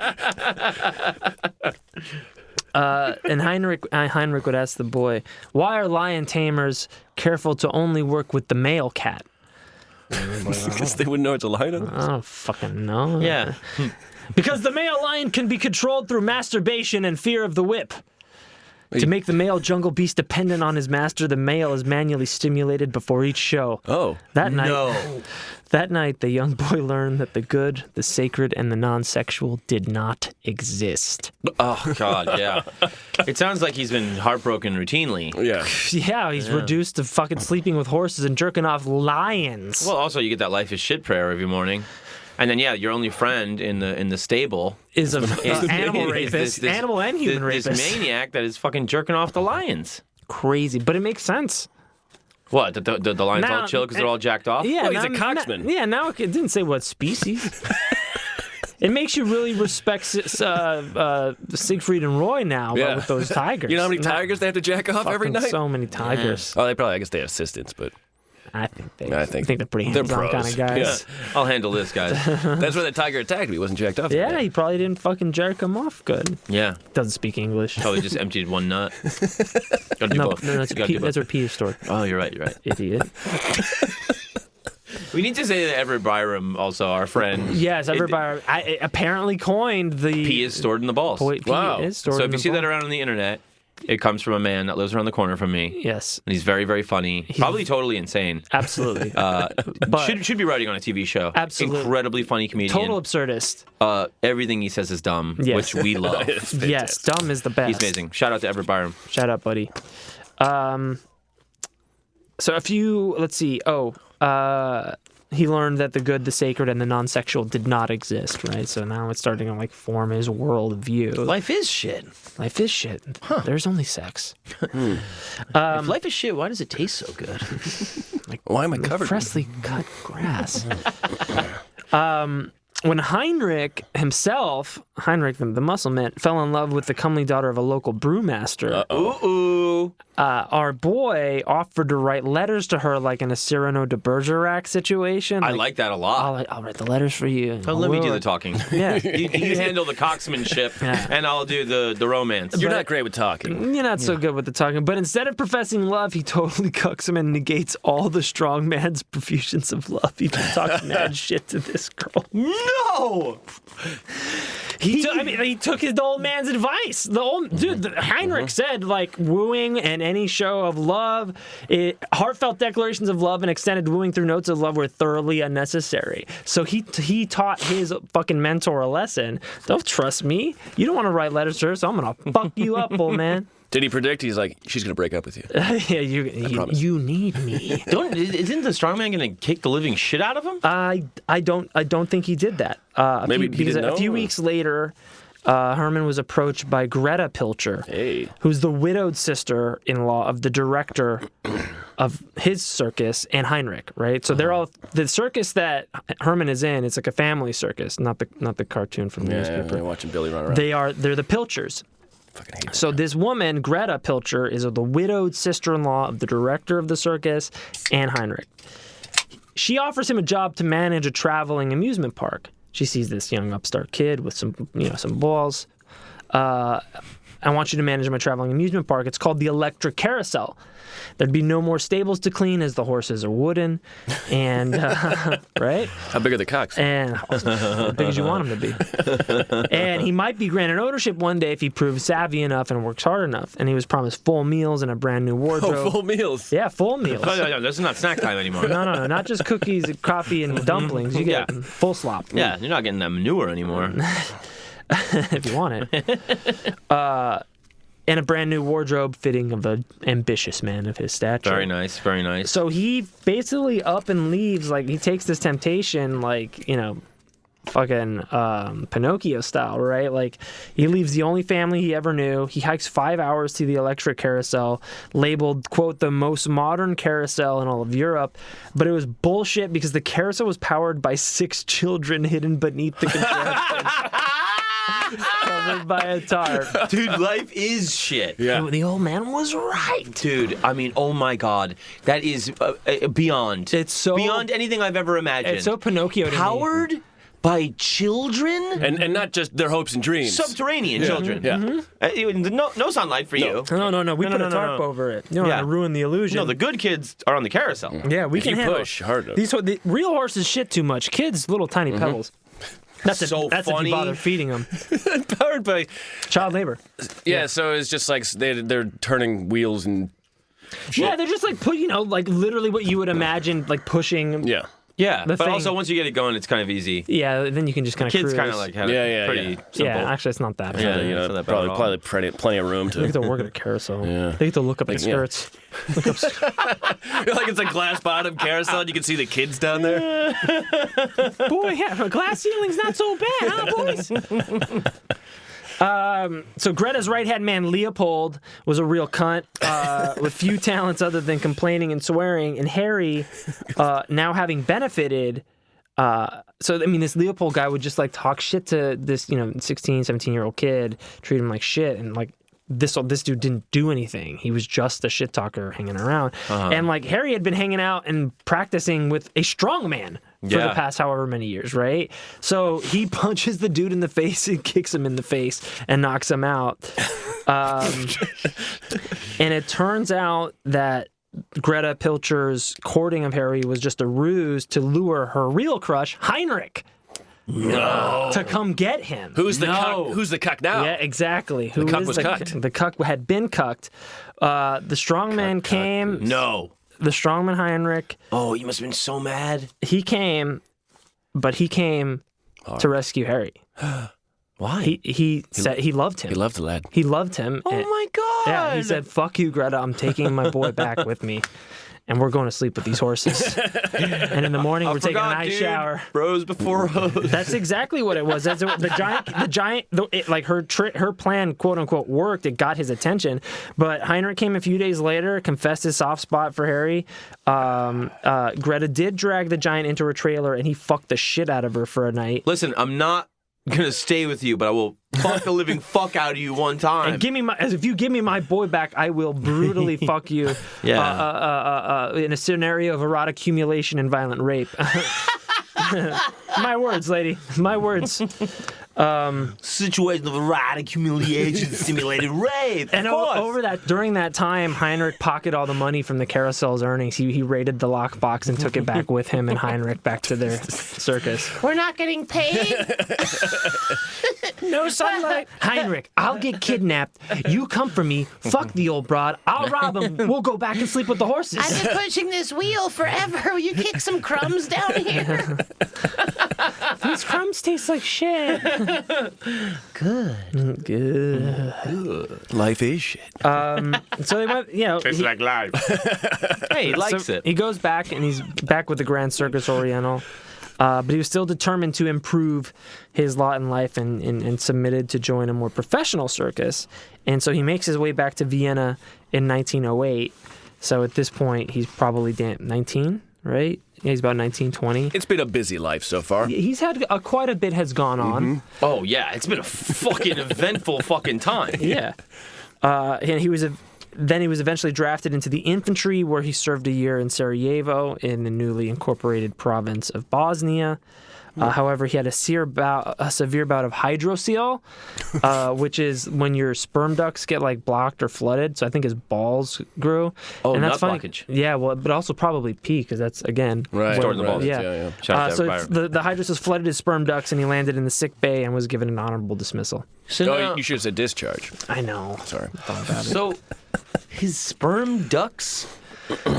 And Heinrich would ask the boy, why are lion tamers careful to only work with the male cat? Because they wouldn't know it's a lion. I don't fucking know. Yeah. Because the male lion can be controlled through masturbation and fear of the whip. To make the male jungle beast dependent on his master, the male is manually stimulated before each show. Oh. That night, the young boy learned that the good, the sacred, and the non-sexual did not exist. Oh, God, yeah. It sounds like he's been heartbroken routinely. Yeah. Yeah, he's reduced to fucking sleeping with horses and jerking off lions. Well, also, you get that life is shit prayer every morning. And then, yeah, your only friend in the stable is an is animal rapist, animal and human rapist. This maniac that is fucking jerking off the lions. Crazy, but it makes sense. What? The lions Now- all chill because they're all jacked off? Yeah, Well, he's a now- coxman. Now it didn't say what species. It makes you really respect Siegfried and Roy now with those tigers. You know how many tigers they have to jack off every Fucking night? So many tigers. Oh, I guess they have assistants, but I think I think they're pretty they're hands-on pros. kind of guys. I'll handle this, guys. that's why the tiger attacked me. He wasn't jacked off. Yeah, he probably didn't fucking jerk him off good. Yeah. Doesn't speak English. Probably just emptied one nut. Gotta do No, both. that's Gotta do that's both. what Peter's story. Oh, you're right. You're right. Idiot. We need to say that Everett Byram, also our friend. Yes, everybody apparently coined the Pee is stored in the balls. Pee Wow. is stored So in if you the see that ball. around on the internet, it comes from a man that lives around the corner from me. Yes, And he's very, very funny. Probably totally insane. absolutely. But should be writing on a TV show. Absolutely. Incredibly funny comedian. Total absurdist. Everything he says is dumb, Yes. which we love. Yes, dumb is the best. He's amazing. Shout out to Everett Byram. Shout out, buddy. So if you let's see. He learned that the good, the sacred, and the non-sexual did not exist, right? So now it's starting to like form his worldview. Life is shit. Life is shit. There's only sex. If life is shit, why does it taste so good? Why am I covered? Freshly cut grass. When Heinrich himself, the muscle man, fell in love with the comely daughter of a local brewmaster, Ooh. our boy offered to write letters to her like in a Cyrano de Bergerac situation. I like that a lot. I'll write the letters for you. Oh, let me do the talking. Yeah. You handle the coxmanship, and I'll do the romance. You're not great with talking. You're not so good with the talking, but instead of professing love, he totally cucks him and negates all the strong man's profusions of love. He just talks mad shit to this girl. No! He took his old man's advice. The old dude, Heinrich said like wooing and any show of love, heartfelt declarations of love and extended wooing through notes of love were thoroughly unnecessary. So he taught his fucking mentor a lesson. Don't trust me. You don't want to write letters to her, so I'm gonna fuck you up, old man. Did he predict? He's like, she's going to break up with you. Yeah, you need me. Isn't the strongman going to kick the living shit out of him? I don't think he did that. Maybe he didn't know, a few or- weeks later, Hermann was approached by Greta Pilcher, who's the widowed sister-in-law of the director of his circus and Heinrich. Right, so they're all the circus that Hermann is in. It's like a family circus, not the cartoon from the newspaper. Yeah, watching Billy run around. They're the Pilchers. So this woman, Greta Pilcher, is the widowed sister-in-law of the director of the circus and Heinrich. She offers him a job to manage a traveling amusement park. She sees this young upstart kid with some balls. I want you to manage my traveling amusement park. It's called the Electric Carousel. There'd be no more stables to clean as the horses are wooden. And, right? How big are the cocks? And as big as you want them to be. And he might be granted ownership one day if he proves savvy enough and works hard enough. And he was promised full meals and a brand new wardrobe. Oh, full meals. Yeah, full meals. No, this is not snack time anymore. No, not just cookies, coffee, and dumplings. You get full slop. Yeah, you're not getting that manure anymore. If you want it. And a brand new wardrobe fitting of the ambitious man of his stature. Very nice, very nice. So he basically up and leaves, like, he takes this temptation, like, you know, fucking Pinocchio style, right? Like, he leaves the only family he ever knew. He hikes 5 hours to the Electric Carousel, labeled, quote, the most modern carousel in all of Europe. But it was bullshit because the carousel was powered by 6 children hidden beneath the contraption. Covered by a tarp. Dude, life is shit. Yeah. The old man was right. Dude, I mean, oh my God. That is beyond. It's so... Beyond anything I've ever imagined. It's so Pinocchio to me. Powered by children? And not just their hopes and dreams. Subterranean children. Yeah. No sunlight for you. No. We put a tarp over it. You don't want to ruin the illusion. No, the good kids are on the carousel. Yeah, we If can you handle push hard enough. the real horses shit too much. Kids, little tiny pebbles. That's so that's funny. if you bother feeding them. Powered by... Child labor. Yeah, so it's just like they're turning wheels and shit. Yeah, they're just like like literally what you would imagine, like pushing. Yeah. Yeah, The but thing- also once you get it going, it's kind of easy. Yeah, then you can just kind of Kids cruise. kind of like have Yeah, it yeah, pretty yeah. simple. Yeah, actually, it's not that bad. Yeah, You it's know, not that bad at all. probably plenty of room They get to... to work at a carousel. Yeah. They get to look up at yeah. skirts. Like it's a glass bottom carousel and you can see the kids down there. Boy, yeah, glass ceiling's not so bad, huh, boys? So Greta's right-hand man, Leopold, was a real cunt with few talents other than complaining and swearing. And Harry, now having benefited... this Leopold guy would just, like, talk shit to this, 16, 17-year-old kid, treat him like shit, and, like, this dude didn't do anything. He was just a shit talker hanging around. And, like, Harry had been hanging out and practicing with a strong man for the past however many years, right? So he punches the dude in the face and kicks him in the face and knocks him out. And it turns out that Greta Pilcher's courting of Harry was just a ruse to lure her real crush, Heinrich, to come get him. Who's the cuck? Who's the cuck now? Yeah, exactly. The cuck was cucked. The cuck had been cucked. The strongman came. No. The strongman Heinrich. Oh, you must have been so mad. He came, but he came to rescue Harry. Why? He said he loved him. He loved the lad. He loved him. Oh my God. Yeah, he said, "Fuck you, Greta. I'm taking my boy back with me, and we're going to sleep with these horses. And in the morning, we're taking a nice shower." Bros before hoes. That's exactly what it was. The giant, her plan, quote unquote, worked. It got his attention. But Heinrich came a few days later, confessed his soft spot for Harry. Greta did drag the giant into her trailer, and he fucked the shit out of her for a night. Listen, I'm not gonna stay with you, but I will fuck the living fuck out of you one time. And if you give me my boy back, I will brutally fuck you. Yeah. In a scenario of erotic accumulation and violent rape. My words, lady. My words. Situation of erotic humiliation, simulated rape. And during that time, Heinrich pocketed all the money from the carousel's earnings. He raided the lockbox and took it back with him and Heinrich back to their circus. We're not getting paid. No sunlight. Heinrich, I'll get kidnapped. You come for me. Fuck the old broad. I'll rob him. We'll go back and sleep with the horses. I've been pushing this wheel forever. Will you kick some crumbs down here? These crumbs taste like shit. Good. Life is shit. So they went, Tastes like life. Hey, he likes it. He goes back, and he's back with the Grand Circus Oriental. But he was still determined to improve his lot in life and submitted to join a more professional circus. And so he makes his way back to Vienna in 1908. So at this point, he's probably 19, right? Yeah, he's about 19, 20. It's been a busy life so far. He's had quite a bit has gone on. Oh, yeah. It's been a fucking eventful fucking time. Yeah. And he was eventually drafted into the infantry, where he served a year in Sarajevo in the newly incorporated province of Bosnia. However, he had a severe bout of hydrocele, which is when your sperm ducts get like blocked or flooded. So I think his balls grew. Oh, and that's nut funny. blockage. Yeah, well, but also probably pee because that's again Stored in the balls. Yeah. Shout out to So everybody. the hydrocele flooded his sperm ducts, and he landed in the sick bay and was given an honorable dismissal. Oh, you should have said discharge. I know. Sorry. So his sperm ducts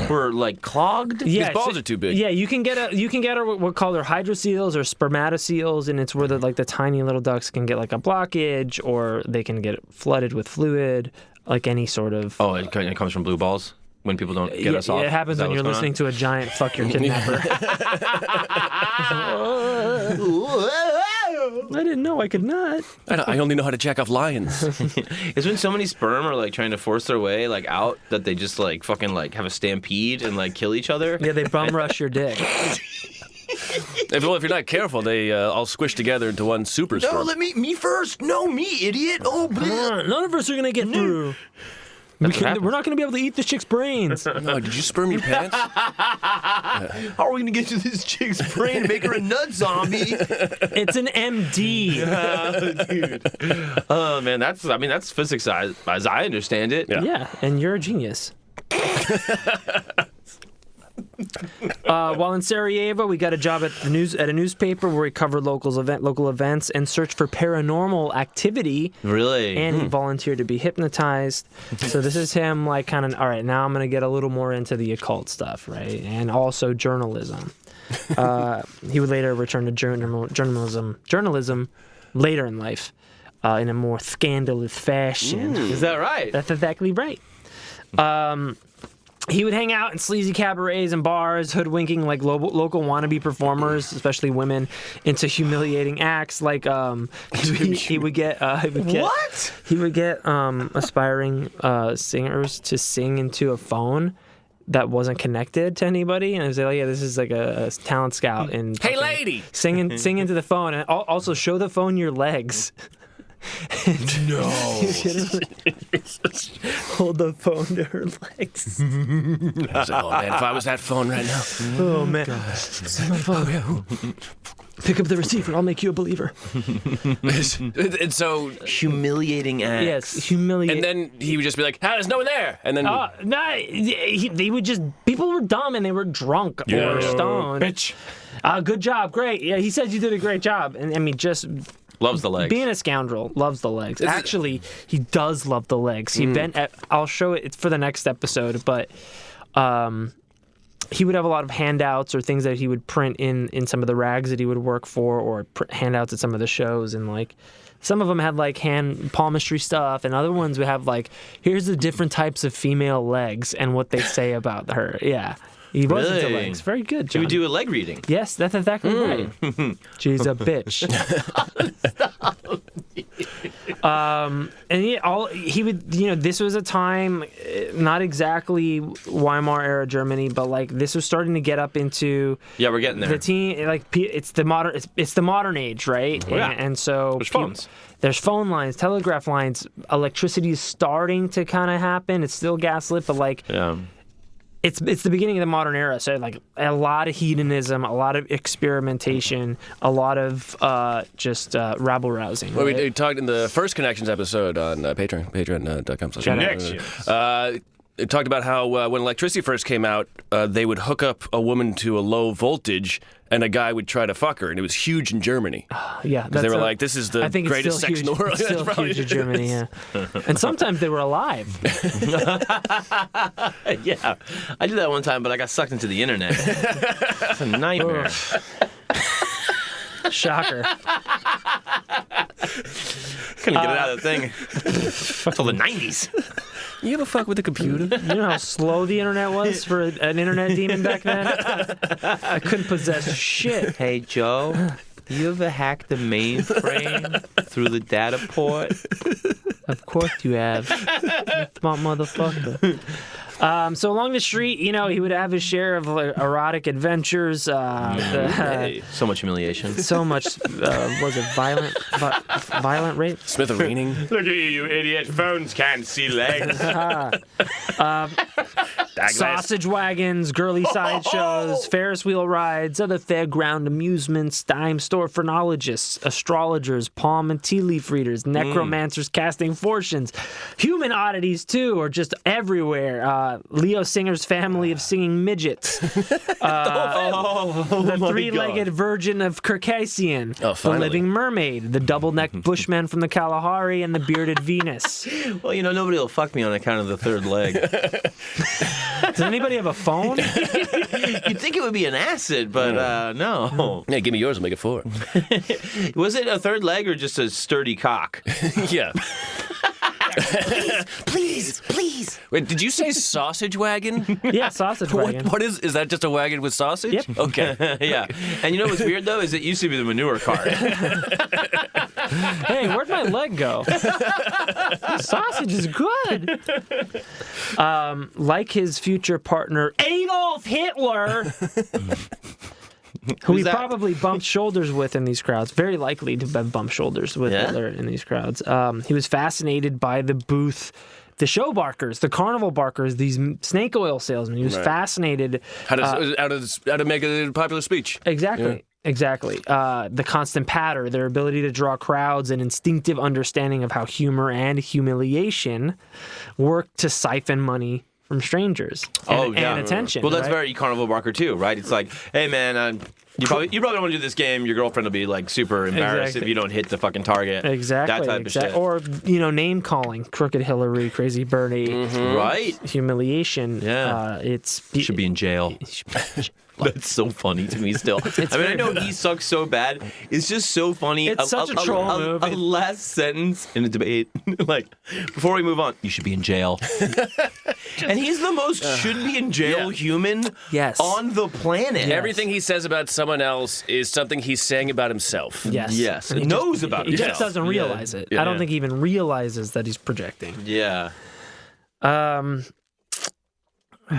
were like clogged. Yeah, His balls are too big. Yeah, you can get what called their hydroceles or spermatoceles, and it's where the tiny little ducts can get like a blockage, or they can get flooded with fluid, like any sort of. Oh, it comes from blue balls when people don't get us off. It happens Is that when you're what's going listening to a giant "fuck your kidnapper." I didn't know I could not. I only know how to jack off lions. It's when so many sperm are like trying to force their way like out that they just like fucking like have a stampede and like kill each other. Yeah, they bum rush your dick. If you're not careful, they all squish together into one super sperm. No, let me first. No, me, idiot. Oh, None of us are gonna get through. We're not gonna be able to eat this chick's brains. No, did you sperm your pants? how are we gonna get to this chick's brain and make her a nut zombie? It's an MD. Dude. Oh man, that's physics as I understand it. Yeah, and you're a genius. While in Sarajevo, we got a job at a newspaper where we covered local events and searched for paranormal activity. Really? And he volunteered to be hypnotized. So this is him, like, kind of, all right, now I'm going to get a little more into the occult stuff, right? And also journalism. He would later return to journalism later in life in a more scandalous fashion. Is that right? That's exactly right. He would hang out in sleazy cabarets and bars, hoodwinking like local wannabe performers, especially women, into humiliating acts. Like he would get aspiring singers to sing into a phone that wasn't connected to anybody, and I was like, yeah, this is like a talent scout. And Hey, lady! sing into the phone, and also show the phone your legs. No. Hold the phone to her legs. I was like, oh man, if I was that phone right now. Oh man. Pick up the receiver. I'll make you a believer. And so, Humiliating acts. Yes, humiliating. and then he would just be like, there's no one there. And then, They would just. People were dumb and they were drunk or stoned. Bitch. Good job, great. Yeah, he said you did a great job. And I mean, just Loves the legs. being a scoundrel, loves the legs. Actually, he does love the legs. He I'll show it. It's for the next episode, but he would have a lot of handouts or things that he would print in some of the rags that he would work for, or handouts at some of the shows, and like some of them had like hand palmistry stuff, and other ones would have like, here's the different types of female legs and what they say about her. Yeah. He was into legs. Very good, John. He would do a leg reading. Yes, that's exactly right. She's a bitch. And he would, this was a time, not exactly Weimar era Germany, but like this was starting to get up into Yeah, we're getting there. the teen. Like it's the modern age, right? Oh, yeah. And so There's phones. There's phone lines, telegraph lines. Electricity is starting to kind of happen. It's still gaslit, but like. Yeah. It's the beginning of the modern era, so like a lot of hedonism, a lot of experimentation, a lot of just rabble rousing. well, Right? we talked in the first Connections episode on patreon.com. Connections. It talked about how when electricity first came out, they would hook up a woman to a low voltage, and a guy would try to fuck her, and it was huge in Germany. Yeah, Because they were like, this is the I think greatest it's sex in the world. It's still That's probably- huge in Germany, yeah. And sometimes they were alive. Yeah. I did that one time, but I got sucked into the internet. It's a nightmare. Shocker. Couldn't get it out of the thing until the 90s. You ever fuck with a computer? You know how slow the internet was for an internet demon back then? I couldn't possess shit. Hey, Joe, you ever hacked the mainframe through the data port? Of course you have. Smart motherfucker. So along the street, he would have his share of erotic adventures. So much humiliation. So much, was it violent rape? Smitherening. Look at you idiot. Phones can't see legs. Sausage wagons, girly sideshows, Ferris wheel rides, other fairground amusements, dime store phrenologists, astrologers, palm and tea leaf readers, necromancers casting fortunes, human oddities too, are just everywhere. Leo Singer's family of singing midgets, the three-legged Virgin of Circassian, the living mermaid, the double-necked Bushman from the Kalahari, and the bearded Venus. Well, nobody will fuck me on account of the third leg. Does anybody have a phone? You'd think it would be an acid, but no. Yeah, give me yours. I'll make it 4. Was it a third leg or just a sturdy cock? Yeah. Please. Wait, did you say sausage wagon? Yeah, sausage wagon. What is that? Just a wagon with sausage? Yep. Okay. Yeah. And you know what's weird, though, is it used to be the manure cart. Hey, where'd my leg go? Sausage is good. Like his future partner, Adolf Hitler, who he probably bumped shoulders with in these crowds. Very likely to have bumped shoulders with Hitler in these crowds. He was fascinated by the booth, the show barkers, the carnival barkers, these snake oil salesmen. He was fascinated. How to make a popular speech. Exactly. Yeah. Exactly. The constant patter, their ability to draw crowds, and instinctive understanding of how humor and humiliation work to siphon money from strangers and attention. Well, that's very Carnival Barker too, right? It's like, hey man, you probably don't want to do this game. Your girlfriend will be like super embarrassed if you don't hit the fucking target. Exactly. That type of shit. Or name calling, Crooked Hillary, Crazy Bernie, right? Humiliation. Yeah. He should be in jail. That's so funny to me still. I know he sucks so bad. It's just so funny. It's such a troll move. A last sentence in a debate, like, before we move on, you should be in jail. And he's the most should be in jail human on the planet. Yes. Everything he says about someone else is something he's saying about himself. Yes. He knows about himself. He just doesn't realize it. Yeah. I don't think he even realizes that he's projecting. Yeah.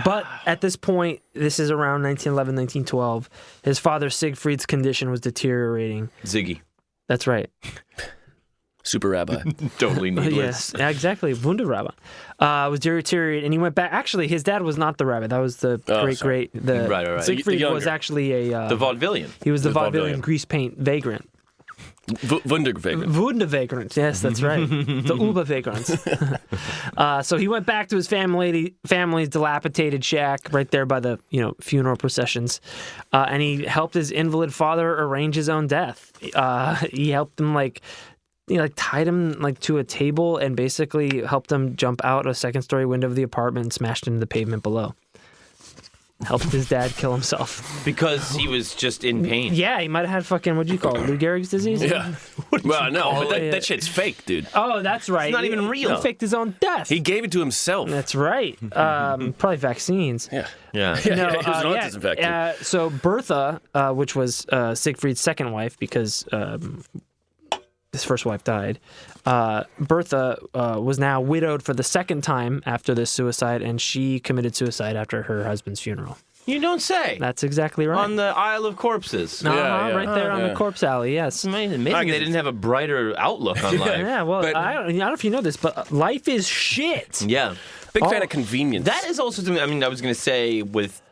But at this point, this is around 1911, 1912, his father Siegfried's condition was deteriorating. Ziggy. That's right. Super rabbi. Totally needless. Yes, exactly. Wunderrabbi. Was deteriorating, and he went back. Actually, his dad was not the rabbi. That was the great. Right. Siegfried was actually a... the vaudevillian. He was the vaudevillian grease paint vagrant. Wundervagrant. Yes, that's right. The Ubervagrants. So he went back to his family's dilapidated shack right there by the funeral processions, and he helped his invalid father arrange his own death. He helped him tied him to a table and basically helped him jump out a second-story window of the apartment and smashed into the pavement below. Helped his dad kill himself. Because he was just in pain. Yeah, he might have had fucking, what do you call it, Lou Gehrig's disease? Yeah. Well, no, but that shit's fake, dude. Oh, that's right. It's not even real. He faked his own death. He gave it to himself. That's right. Probably vaccines. Yeah. Yeah. No, he was an autism vaccine. So Bertha, which was Siegfried's second wife, because his first wife died, Bertha was now widowed for the second time after this suicide, and she committed suicide after her husband's funeral. You don't say. That's exactly right. On the Isle of Corpses. Right there on the corpse alley, yes. Amazing they didn't have a brighter outlook on life. Yeah, well, I don't know if you know this, but life is shit. Yeah. Big fan of convenience. That is also something, I was going to say with,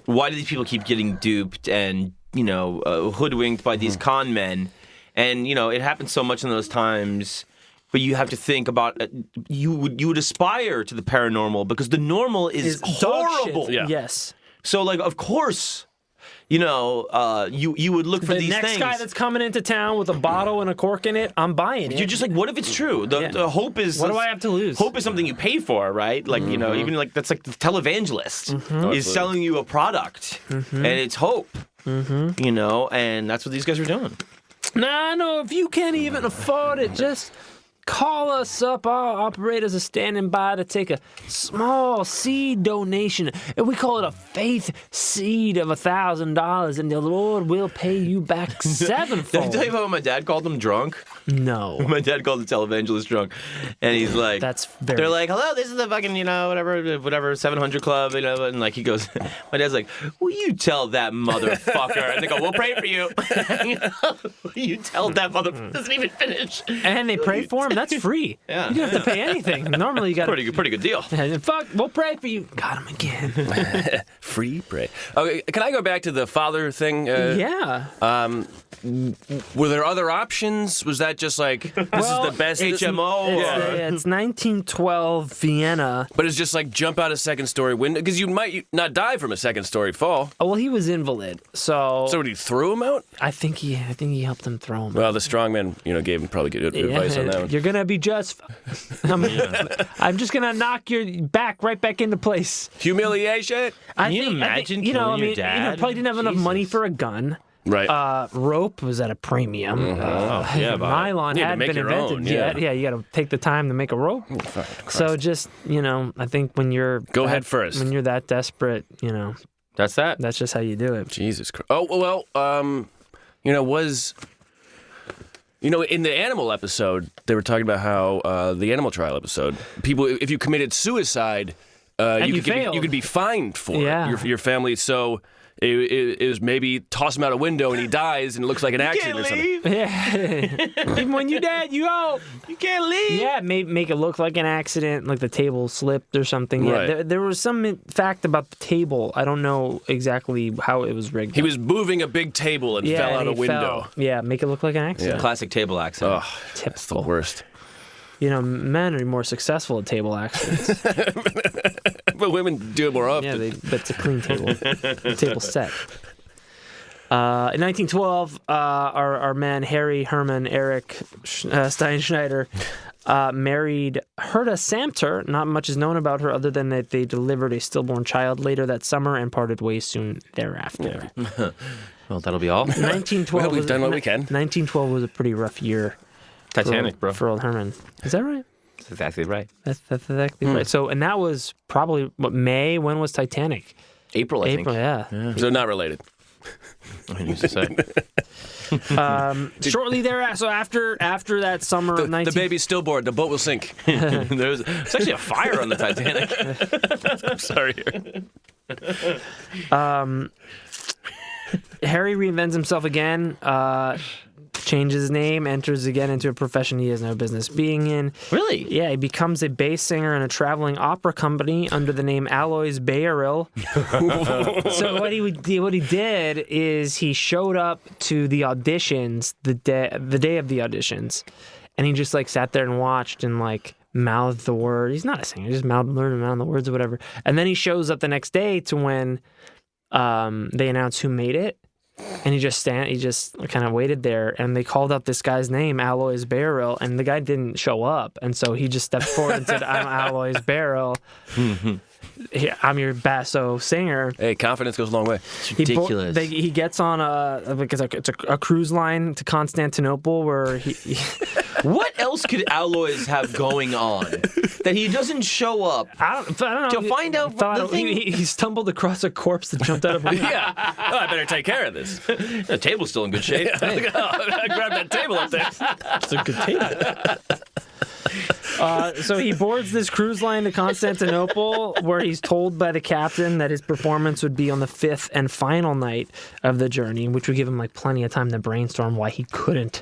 why do these people keep getting duped and, hoodwinked by these con men? And, it happens so much in those times, but you have to think about, you would aspire to the paranormal because the normal is horrible. Yeah. Yes. So, of course, you would look for these things. The next guy that's coming into town with a bottle and a cork in it, I'm buying it. You're just like, what if it's true? The hope is... What do I have to lose? Hope is something you pay for, right? Even that's like the televangelist is selling you a product, and it's hope, and that's what these guys are doing. No, if you can't even afford it, just call us up. Our operators are standing by to take a small seed donation, and we call it a faith seed of $1,000, and the Lord will pay you back sevenfold. Did I tell you about when my dad called them drunk? No. My dad called the televangelist drunk, and he's like, they're like, hello, this is the fucking, whatever, 700 Club, and he goes, my dad's like, will you tell that motherfucker? And they go, we'll pray for you. Will you tell that motherfucker? Doesn't even finish. And they pray for him That's free. Yeah. You don't have to pay anything. Normally, you got Pretty good deal. Fuck, we'll pray for you. Got him again. Free pray. Okay, can I go back to the father thing? Yeah. Were there other options? Was that just like, this is the best HMO? It's 1912 Vienna. But it's just like jump out a second story window? Because you might not die from a second story fall. Oh, well, he was invalid, so So he threw him out? I think he helped him throw him. Well, the strongman, gave him probably good advice on that one. You're gonna be just. I'm just gonna knock your back right back into place. Humiliation? Can you imagine killing your dad? Probably didn't have enough money for a gun. Right. Rope was at a premium. Nylon You had to hadn't make been your invented own, yet. Yeah, you got to take the time to make a rope. So just, I think when you're Go head first. When you're that desperate, That's that. that's just how you do it. Jesus Christ. Oh, well, in the animal episode, they were talking about how the animal trial episode, people, if you committed suicide, you could be fined for it, your family. So it was maybe toss him out a window and he dies and it looks like an accident or something. Yeah. Even when you're dead, you can't leave. Yeah, make it look like an accident, like the table slipped or something. Yeah, Right. there was some fact about the table. I don't know exactly how it was rigged. He was moving a big table and fell out a he window. fell. Yeah, make it look like an accident. Classic table accident. Oh, that's the worst. Men are more successful at table accidents. But women do it more often. Yeah, but it's a clean table. The table set. In 1912, our man Erik Steinschneider married Herta Samter. Not much is known about her other than that they delivered a stillborn child later that summer and parted ways soon thereafter. Well, that'll be all. 1912. Well, we've done what we can. 1912 was a pretty rough year. Titanic, bro. For old Herman. Is that right? That's exactly right. That's exactly right. So, and that was probably, May? When was Titanic? April, I think. Yeah. So not related. I used to say. Shortly thereafter, so after that summer of The baby's stillborn. The boat will sink. There's actually a fire on the Titanic. I'm sorry. Harry reinvents himself again, changes his name, enters again into a profession he has no business being in. Really? Yeah, he becomes a bass singer in a traveling opera company under the name Alois Bayeril. So what he did is he showed up to the auditions the day of the auditions, and he just sat there and watched and mouthed the word. He's not a singer; he just learned to mouth the words or whatever. And then he shows up the next day to when they announce who made it. And he just kind of waited there, and they called up this guy's name, Alois Bayeril, and the guy didn't show up, and so he just stepped forward and said, "I'm Alois Bayeril. I'm your basso singer." Hey, confidence goes a long way. It's ridiculous. He gets on it's a cruise line to Constantinople where he What else could Alois have going on that he doesn't show up? I don't know. To find out the thing. He stumbled across a corpse that jumped out of a window. Yeah. Oh, I better take care of this. The table's still in good shape. I grabbed that table up there. It's a good table. So he boards this cruise line to Constantinople, where he's told by the captain that his performance would be on the 5th and final night of the journey, which would give him plenty of time to brainstorm why he couldn't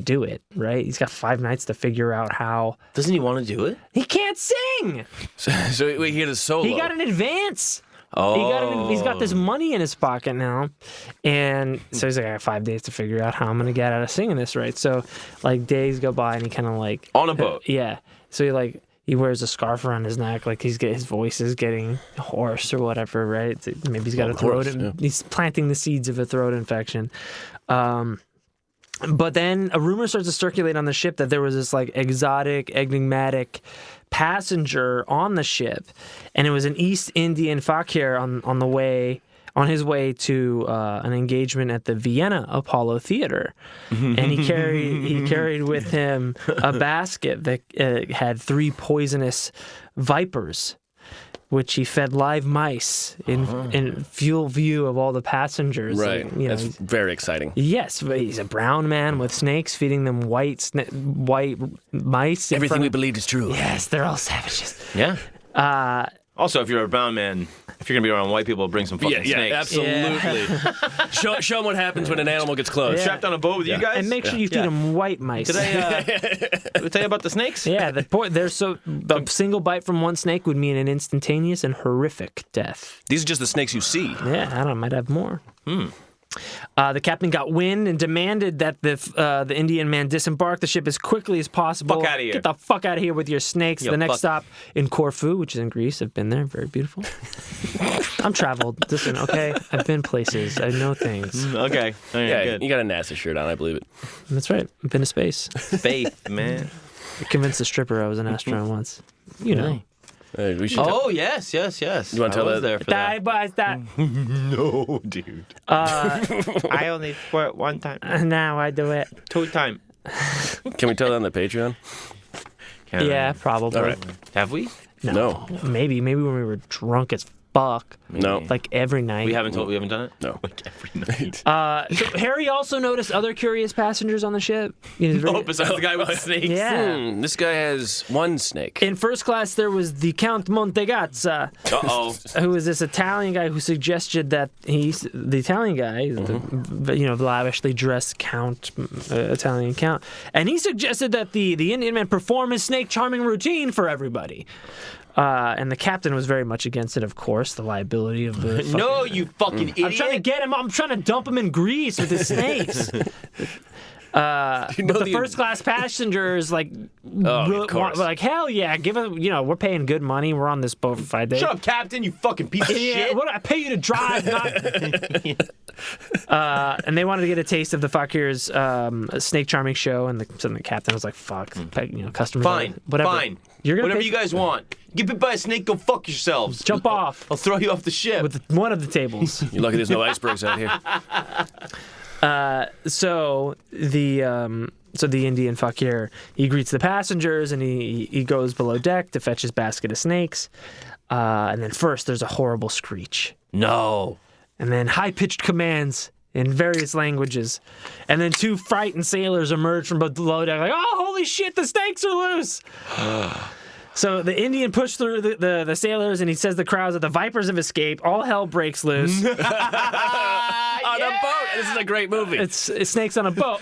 do it. Right? He's got 5 nights to figure out how. Doesn't he want to do it? He can't sing. So he had a solo. He got an advance. Oh. He's got this money in his pocket now, and so he's I got 5 days to figure out how I'm gonna get out of singing this right. So days go by, and he kind of on a boat. Yeah. So he wears a scarf around his neck, his voice is getting hoarse or whatever, right? So maybe he's got a throat. He's planting the seeds of a throat infection. But then a rumor starts to circulate on the ship that there was this exotic, enigmatic passenger on the ship, and it was an East Indian fakir on his way to an engagement at the Vienna Apollo Theater, and he carried with him a basket that had 3 poisonous vipers, which he fed live mice in full view of all the passengers. Right. That's very exciting. Yes, but he's a brown man with snakes, feeding them white mice. Everything we believed is true. Yes, they're all savages. Yeah. Also, if you're a brown man, if you're gonna be around white people, bring some fucking snakes. Absolutely. Show them what happens when an animal gets close. Strapped on a boat with you guys. And make sure you feed them white mice. Did I tell you about the snakes? Yeah, the single bite from one snake would mean an instantaneous and horrific death. These are just the snakes you see. Yeah, I might have more. The captain got wind and demanded that the Indian man disembark the ship as quickly as possible. Fuck outta here. Get the fuck out of here with your snakes. Yo, the next fuck. stop in Corfu, which is in Greece. I've been there. Very beautiful. I'm traveled. Listen, okay? I've been places. I know things. Okay. Yeah, Good. you got a NASA shirt on, I believe it. That's right. I've been to space. Faith, man. I convinced a stripper I was an astronaut once. You know. We should Oh, yes. You want to tell I was that? there for that. No, dude. I only squirt one time. Now I do it. 2 times. Can we tell that on the Patreon? Yeah, probably. All right. Have we? No. Maybe when we were drunk as fuck. No. Like every night. We haven't done it? No. Like every night. So Harry also noticed other curious passengers on the ship. Oh, besides the guy with the snakes. Yeah. This guy has one snake. In first class, there was the Count Montegazza, Uh-oh. who was this Italian guy who suggested that the Italian guy, the lavishly dressed Count, Italian Count, and he suggested that the Indian man perform his snake charming routine for everybody. And the captain was very much against it, of course, the liability of the No, you fucking idiot. I'm trying to get him. I'm trying to dump him in Greece with his snakes. But the first class passengers like hell yeah, give it. We're paying good money. We're on this boat for 5 days. Shut up, Captain, you fucking piece of shit. What do I pay you to drive? And they wanted to get a taste of the Fakir's snake charming show, and the captain was like, "Fuck, customers." Fine, whatever. fine. You're gonna Whatever pay- you guys want. Get bit by a snake, go fuck yourselves. Jump off I'll throw you off the ship. with one of the tables. You're lucky there's no icebergs out here. So the Indian fakir, he greets the passengers and he goes below deck to fetch his basket of snakes. And then first there's a horrible screech. No. And then high-pitched commands in various languages. And then 2 frightened sailors emerge from below deck like, oh, holy shit, the snakes are loose. So the Indian pushed through the sailors and he says to the crowds that the vipers have escaped. All hell breaks loose. On a boat. This is a great movie. It's snakes on a boat.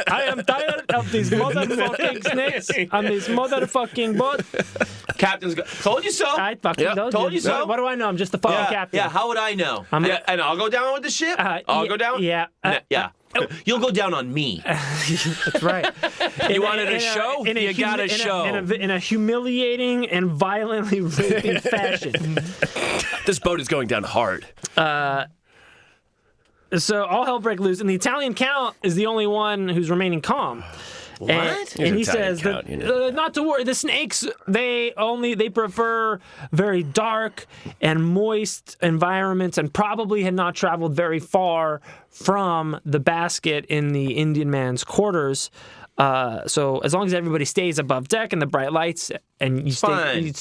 I am tired of these motherfucking snakes on this motherfucking boat. Captain's told you so. I fucking told you so. What do I know? I'm just the fucking captain. Yeah, how would I know? I'm- And I'll go down with the ship? I'll go down? Yeah. Yeah. You'll go down on me. That's right. You wanted a show? You got a show. In a humiliating and violently raping fashion. This boat is going down hard. So all hell break loose, and the Italian Count is the only one who's remaining calm. What? And he Italian says Count, that not to worry. The snakes they prefer very dark and moist environments, and probably had not traveled very far from the basket in the Indian man's quarters. So as long as everybody stays above deck and the bright lights, and you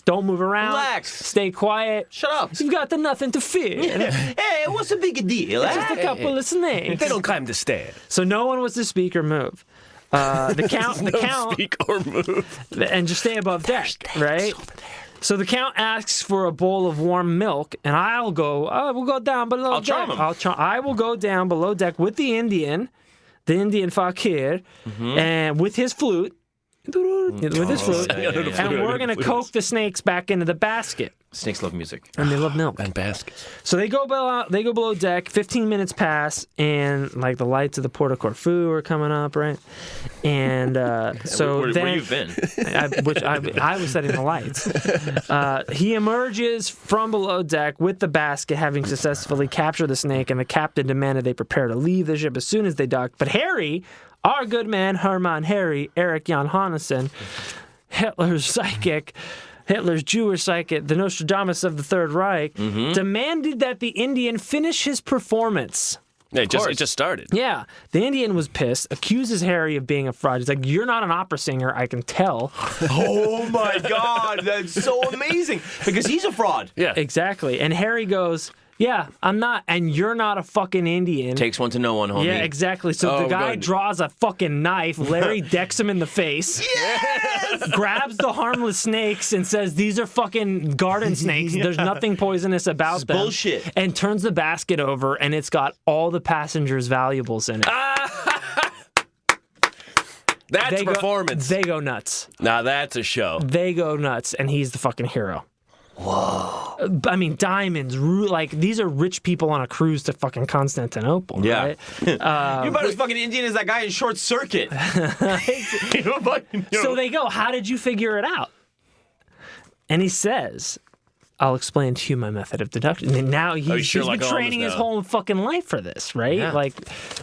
don't move around, Relax. stay quiet. Shut up. You've got nothing to fear. Hey, what's the big deal? Just a couple of snakes. They don't climb the stairs. So no one was to speak or move. The count, Speak or move. and just stay above deck, right? So the count asks for a bowl of warm milk, and we'll go down below I'll deck. charm him. I will go down below deck with the Indian fakir, and with his flute. And we're going to coax the snakes back into the basket. Snakes love music. And they love milk. And baskets. So they go below deck. 15 minutes pass, and like the lights of the Port of Corfu are coming up, right? And so where then, you've been? I was setting the lights. He emerges from below deck with the basket, having successfully captured the snake, and the captain demanded they prepare to leave the ship as soon as they docked. But Harry, our good man Hermann Erik Jan Hanussen, Hitler's Jewish psychic, the Nostradamus of the Third Reich, demanded that the Indian finish his performance. It just started. Yeah. The Indian was pissed, accuses Harry of being a fraud. He's like, you're not an opera singer, I can tell. Oh my God, that's so amazing. Because he's a fraud. Yeah. Exactly. And Harry goes, Yeah, I'm not, and you're not a fucking Indian. Takes one to know one, homie. Yeah, exactly. So the guy good. draws a fucking knife. Larry decks him in the face. Yes! Grabs the harmless snakes and says, "These are fucking garden snakes. There's nothing poisonous about them." Bullshit. And turns the basket over, and it's got all the passengers' valuables in it. That's performance. They go nuts. Now that's a show. They go nuts, and he's the fucking hero. Whoa. I mean, diamonds, like, these are rich people on a cruise to fucking Constantinople, Yeah. right? You're about as fucking Indian as that guy in Short Circuit. So they go, "How did you figure it out?" And he says, "I'll explain to you my method of deduction." And now he's been Sherlock Holmes training his now. whole fucking life for this, right? Yeah. Like,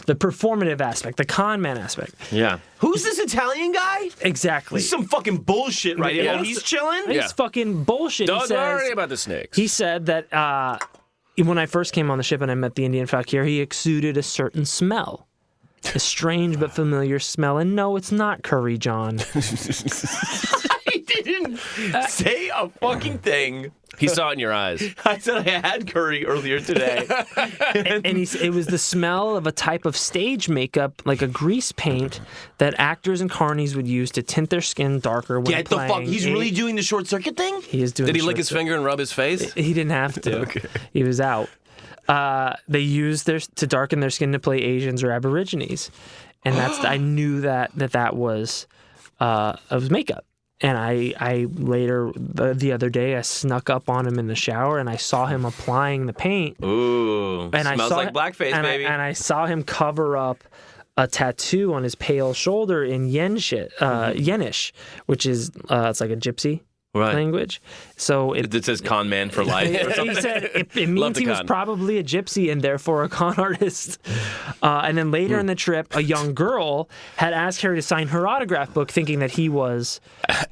the performative aspect, the con man aspect. Yeah. Who's this Italian guy? Exactly. This is some fucking bullshit right here. Yeah. While he's chilling? It's Yeah. fucking bullshit. Don't He says, worry about the snakes. He said that when I first came on the ship and I met the Indian fakir, he exuded a certain smell. A strange but familiar smell. And no, it's not curry, John. He didn't say a fucking thing. He saw it in your eyes. I said I had curry earlier today. And it was the smell of a type of stage makeup, like a grease paint, that actors and carnies would use to tint their skin darker when Get the playing. fuck. He's really doing the Short Circuit thing? He is doing. Did he the lick his short finger and rub his face? circuit. He didn't have to. He was out. They used to darken their skin to play Asians or Aborigines, and I knew that was makeup. And I later, the other day, I snuck up on him in the shower and I saw him applying the paint. Ooh. And smells like blackface, baby. And I saw him cover up a tattoo on his pale shoulder in Yenish, which is, it's like a gypsy language. So It says con man for life or something. he said it means he was probably a gypsy and therefore a con artist. And then later in the trip, a young girl had asked Harry to sign her autograph book, thinking that he was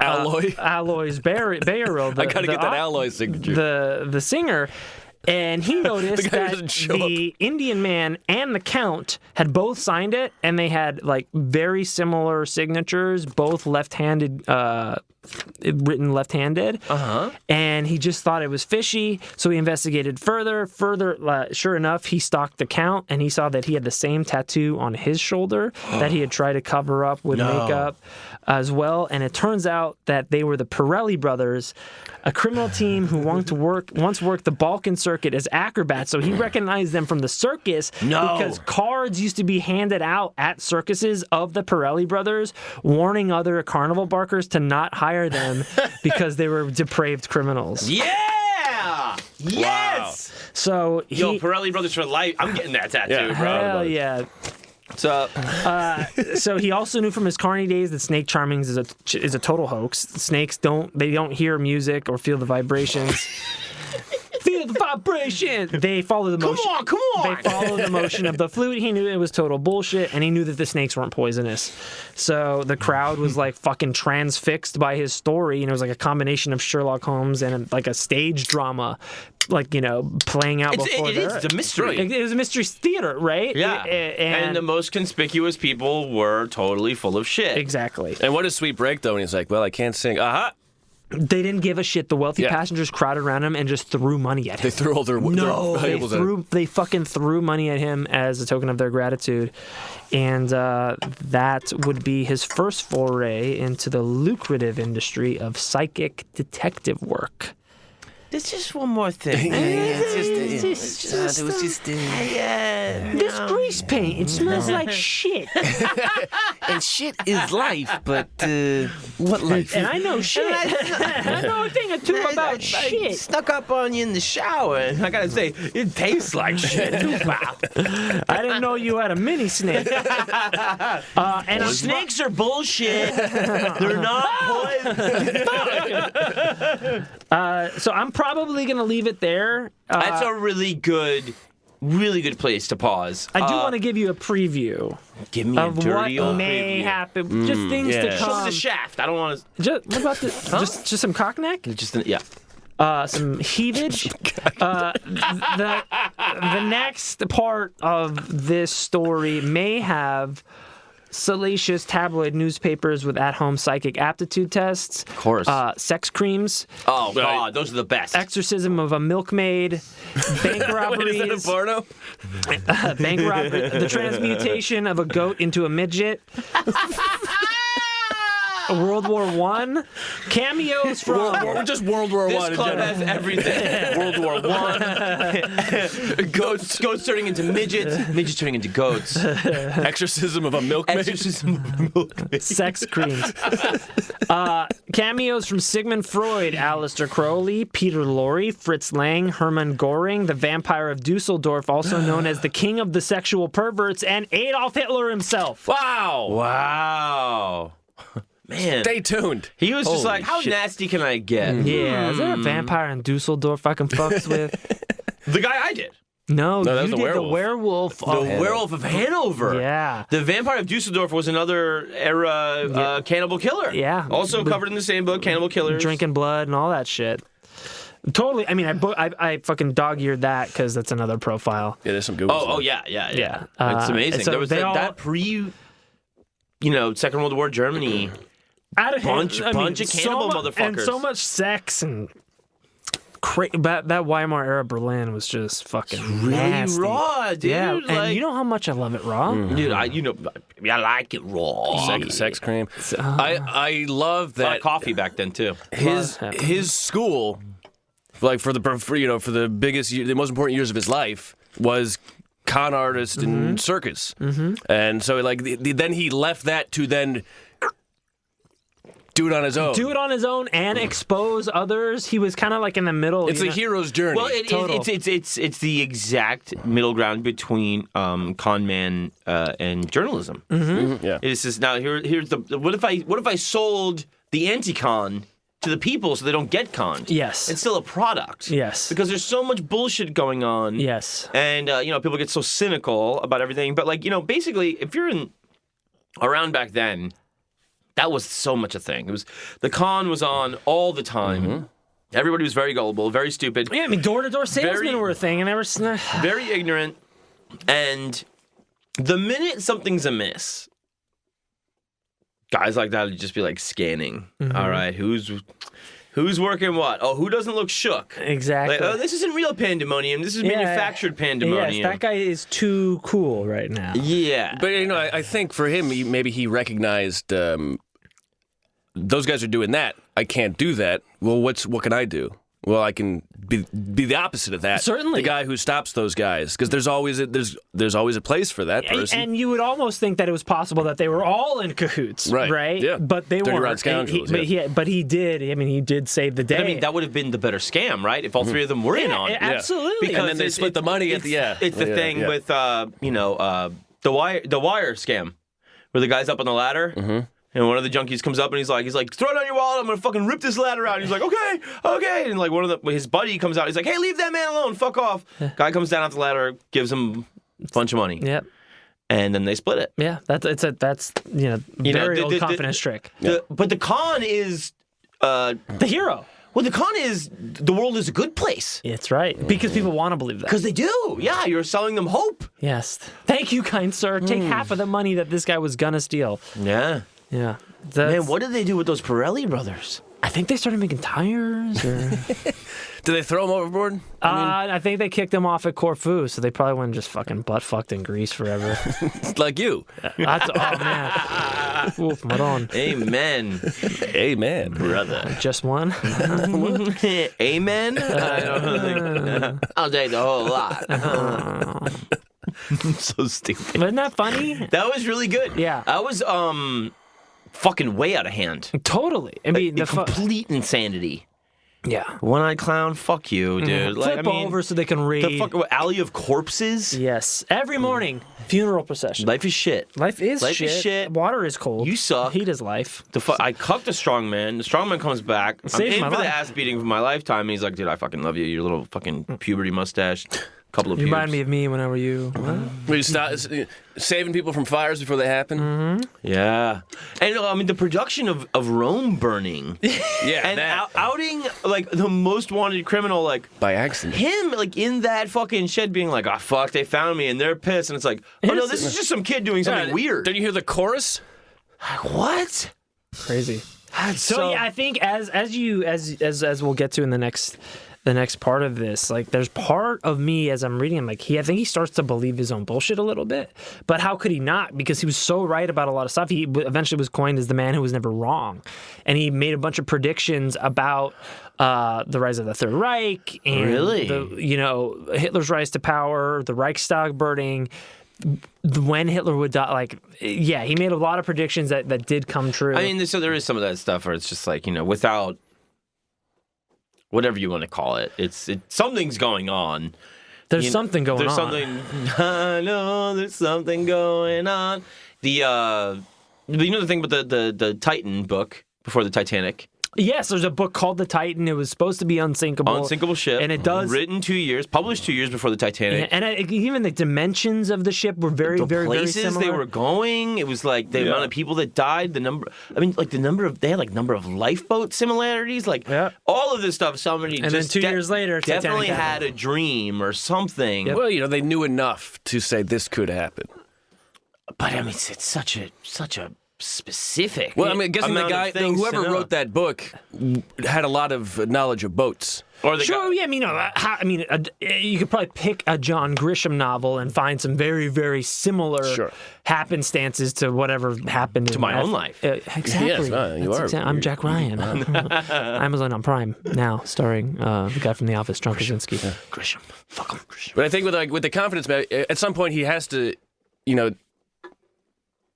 Aloy's Bayerl. I gotta get that Alloy signature. The singer. And he noticed guy that doesn't show the Indian man and the Count had both signed it, and they had like very similar signatures, both left-handed, written left-handed. And he just thought it was fishy, so he investigated further. Sure enough, he stalked the Count, and he saw that he had the same tattoo on his shoulder that he had tried to cover up with makeup as well. And it turns out that they were the Pirelli brothers, a criminal team who once worked the Balkan circuit as acrobats. So he recognized them from the circus because cards used to be handed out at circuses of the Pirelli brothers, warning other carnival barkers to not hire them because they were depraved criminals. Yeah! Yes! So Yo, Pirelli Brothers for life. I'm getting that tattoo, Yeah. bro. hell yeah. What's up? So he also knew from his carny days that snake charming is a total hoax. Snakes don't hear music or feel the vibrations. Feel the vibration. They follow the motion. Come on! They follow the motion of the flute. He knew it was total bullshit, and he knew that the snakes weren't poisonous. So the crowd was like fucking transfixed by his story, and it was like a combination of Sherlock Holmes and like a stage drama, like, playing out before It's a mystery. It was a mystery theater, right? Yeah. And the most conspicuous people were totally full of shit. Exactly. And what a sweet break, though, when he's like, well, I can't sing. They didn't give a shit. The wealthy passengers crowded around him and just threw money at him. They threw all their valuables at him. They fucking threw money at him as a token of their gratitude. And that would be his first foray into the lucrative industry of psychic detective work. There's just one more thing. This grease paint, it smells like shit. And shit is life, but what life? And I know shit. I know a thing or two about I shit. snuck up on you in the shower, and I gotta say, it tastes like shit. Wow. I didn't know you had a mini snake. And Snakes are bullshit. They're not poison. so I'm probably going to leave it there. That's a really good place to pause. I do want to give you a preview Give me a of dirty what old may preview. happen. Just things to yeah. Show me come. the shaft. I don't want to. What about just some cockneck? Some heavage. The next part of this story may have salacious tabloid newspapers with at-home psychic aptitude tests. Of course. Sex creams. Oh, God, those are the best. Exorcism of a milkmaid. Bank robberies. Wait, is that a porno? The transmutation of a goat into a midget. World War I. Cameos from... Just World War I. This club has everything. World War I. Goats turning into midgets. Midgets turning into goats. Exorcism of a milkmaid. Exorcism of a milkmaid. Sex creams. Cameos from Sigmund Freud, Aleister Crowley, Peter Lorre, Fritz Lang, Hermann Göring, the Vampire of Dusseldorf, also known as the King of the Sexual Perverts, and Adolf Hitler himself. Wow. Wow. Man. Stay tuned. He was just Holy like, how shit. nasty can I get? Yeah, is there a vampire in Dusseldorf I can fucks with? The guy I did. No, that you was the did werewolf. the werewolf. The of- Werewolf of Hanover. Yeah. The Vampire of Dusseldorf was another era cannibal killer. Yeah. Also covered in the same book, Cannibal Killers. Drinking blood and all that shit. Totally. I mean, I fucking dog-eared that because that's another profile. Yeah, there's some good ones. Oh, yeah. Yeah. It's amazing. so There was they all- that Second World War Germany. Out of Bunch of cannibal motherfuckers. And so much sex and that Weimar era Berlin was just fucking Really nasty. raw, dude. Yeah, Like, and you know how much I love it raw. dude, I like it raw. Sex cream. I love A lot that of coffee back then too. his school, like for the most important years of his life, was con artist and circus, and so like then he left that to then do it on his own. Do it on his own and expose others. He was kind of like in the middle. It's a hero's journey. Well, it's the exact middle ground between con man and journalism. yeah. It's just now here's the what if I sold the anti-con to the people so they don't get conned? Yes. It's still a product. Yes. Because there's so much bullshit going on. Yes. And people get so cynical about everything. But basically, if you're around back then, that was so much a thing. It was the con was on all the time. Everybody was very gullible, very stupid. Yeah, I mean, door-to-door salesmen were a thing, and they were very ignorant, and the minute something's amiss, guys like that would just be like scanning. All right, who's working what? Oh, who doesn't look shook? exactly. Like, oh, this isn't real pandemonium. This is manufactured pandemonium. Yes, that guy is too cool right now. Yeah, But I think for him, maybe he recognized those guys are doing that. I can't do that. Well, what can I do? Well, I can be the opposite of that. Certainly. the guy who stops those guys, because there's always a place for that person. And you would almost think that it was possible that they were all in cahoots, Right. Yeah. But they Dirty weren't. Rotten Scoundrels, But he did. I mean, he did save the day. I mean, that would have been the better scam, right? If all three of them were in on it. Absolutely. Because and then they split the money at the It's the thing yeah. with the wire scam, where the guy's up on the ladder. And one of the junkies comes up and he's like, throw down your wallet. I'm gonna fucking rip this ladder out. And he's like, okay. And like his buddy comes out. He's like, hey, leave that man alone. Fuck off. Guy comes down off the ladder, gives him a bunch of money. Yep. And then they split it. Yeah. That's very old confidence trick. But the con is The hero. the con is the world is a good place. It's right. Because people want to believe that. Because they do. Yeah, you're selling them hope. Yes. Thank you, kind sir. Take half of the money that this guy was gonna steal. Yeah. Yeah. Man, what did they do with those Pirelli brothers? I think they started making tires. Or... Did they throw him overboard? I think they kicked him off at Corfu, so they probably went just fucking butt fucked in Greece forever. Like you. That's oh man. Oof, Maron. Amen. Amen. Brother. Just one. Amen? I don't think. I'll take the whole lot. I'm so stupid. Wasn't that funny? That was really good. Yeah. That was fucking way out of hand. Totally. I mean, The complete insanity. yeah. One-eyed clown, fuck you, dude. Flip over so they can read. The fuck, Alley of Corpses? Yes. Every morning, funeral procession. Life is shit. Life is Life shit. is shit. Water is cold. You suck. Heat is life. I cucked a strongman. The strongman comes back. I'm Saved in my for the life. ass beating of my lifetime. And he's like, dude, I fucking love you. Your little fucking puberty mustache. couple of You pubes. remind me of me when I were you. Will you stop saving people from fires before they happen? Yeah. And I mean, the production of Rome burning. Yeah, And that. outing, like, the most wanted criminal, like, By accident. him, like, in that fucking shed being like, oh, fuck, they found me, and they're pissed. And it's like, oh, no, this is just some kid doing something weird. Don't you hear the chorus? What? Crazy. So Yeah, I think as we'll get to in the next part of this, like, there's part of me as I'm reading him, like, I think he starts to believe his own bullshit a little bit. But how could he not? Because he was so right about a lot of stuff. He eventually was coined as the man who was never wrong, and he made a bunch of predictions about the rise of the Third Reich and Hitler's rise to power, the Reichstag burning. When Hitler would die, like, yeah, he made a lot of predictions that did come true. I mean, so there is some of that stuff where it's just like, without whatever you want to call it, something's going on. There's something going there's on. I know there's something going on. The the thing about the Titan book before the Titanic. Yes, there's a book called The Titan. It was supposed to be unsinkable. Unsinkable ship. And it does. Written 2 years, published 2 years before the Titanic. And even the dimensions of the ship were very, very, very places similar. they were going. It was like the amount of people that died. They had number of lifeboat similarities. Like all of this stuff. Somebody and just then 2 years later, definitely Titanic had a dream or something. Yep. Well, they knew enough to say this could happen. But I mean, it's such a specific. Well, I mean, I guess amount the guy, of things whoever to know. wrote that book, had a lot of knowledge of boats. Or the Sure, yeah, you could probably pick a John Grisham novel and find some very, very similar happenstances to whatever happened to my own life. Exactly. Yes, you are. I'm Jack Ryan. Amazon on Prime now, starring the guy from The Office, John Krasinski. Grisham. Fuck him, Grisham. But I think with the confidence, man, at some point he has to,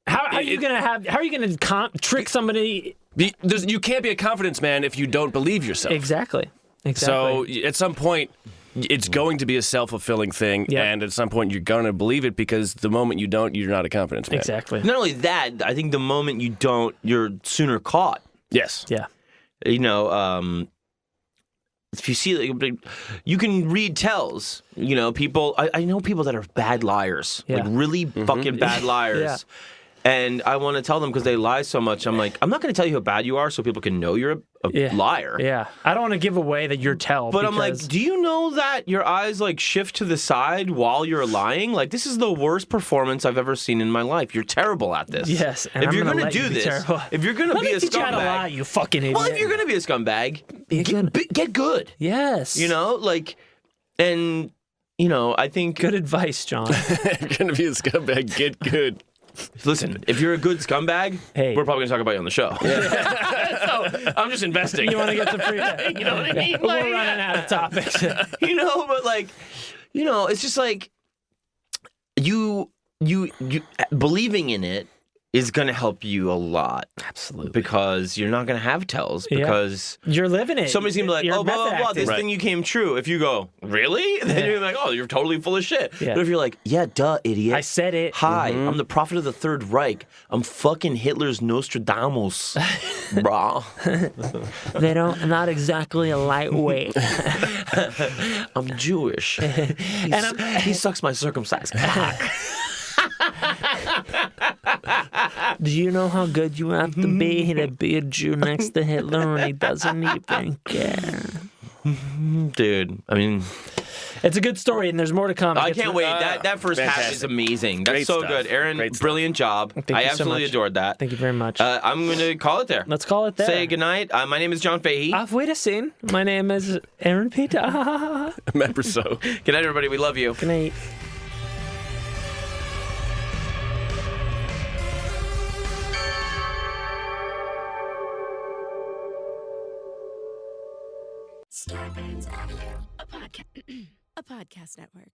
How are you gonna trick somebody? You can't be a confidence man if you don't believe yourself. Exactly. So at some point, it's going to be a self-fulfilling thing, and at some point you're going to believe it because the moment you don't, you're not a confidence man. Exactly. Not only that, I think the moment you don't, you're sooner caught. Yes. Yeah. If you see, you can read tells. People. I know people that are bad liars, like really fucking bad liars. Yeah. And I want to tell them because they lie so much. I'm like, I'm not going to tell you how bad you are so people can know you're a liar. Yeah. I don't want to give away that you're tell. But I'm like, do you know that your eyes like shift to the side while you're lying? Like, this is the worst performance I've ever seen in my life. You're terrible at this. Yes. And if I'm you're gonna going to do this, if you're going to be a teach you how to lie, scumbag, you fucking idiot. well, if you're going to be a scumbag, get good. Yes. I think Good advice, John. If you're going to be a scumbag, get good. Listen, if you're a good scumbag, Hey. we're probably going to talk about you on the show. So I'm just investing. You want to get some free? You know what I mean? We're running out of topics. But it's just like you believing in it is going to help you a lot. Absolutely. Because you're not going to have tells because you're living it. somebody's going to be like, You're oh, blah, blah, blah, method this acting. thing you came true. If you go, really? Then you're like, oh, you're totally full of shit. Yeah. But if you're like, yeah, duh, idiot. I said it. Hi, I'm the prophet of the Third Reich. I'm fucking Hitler's Nostradamus, brah. I'm not exactly a lightweight. I'm Jewish. He sucks my circumcised cock. Do you know how good you have to be a Jew next to Hitler and he doesn't even care? Dude, I mean, it's a good story and there's more to come. I can't wait. That first half is amazing. That's Great so stuff. good. Aaron, Great stuff. brilliant job. Thank I you so absolutely much. adored that. Thank you very much. I'm going to call it there. Let's call it there. Say goodnight. My name is John Fahey. Auf Wiedersehen. My name is Aaron Peter. Remember so. Good night, everybody. We love you. Good night. Starburns Audio, a podcast network.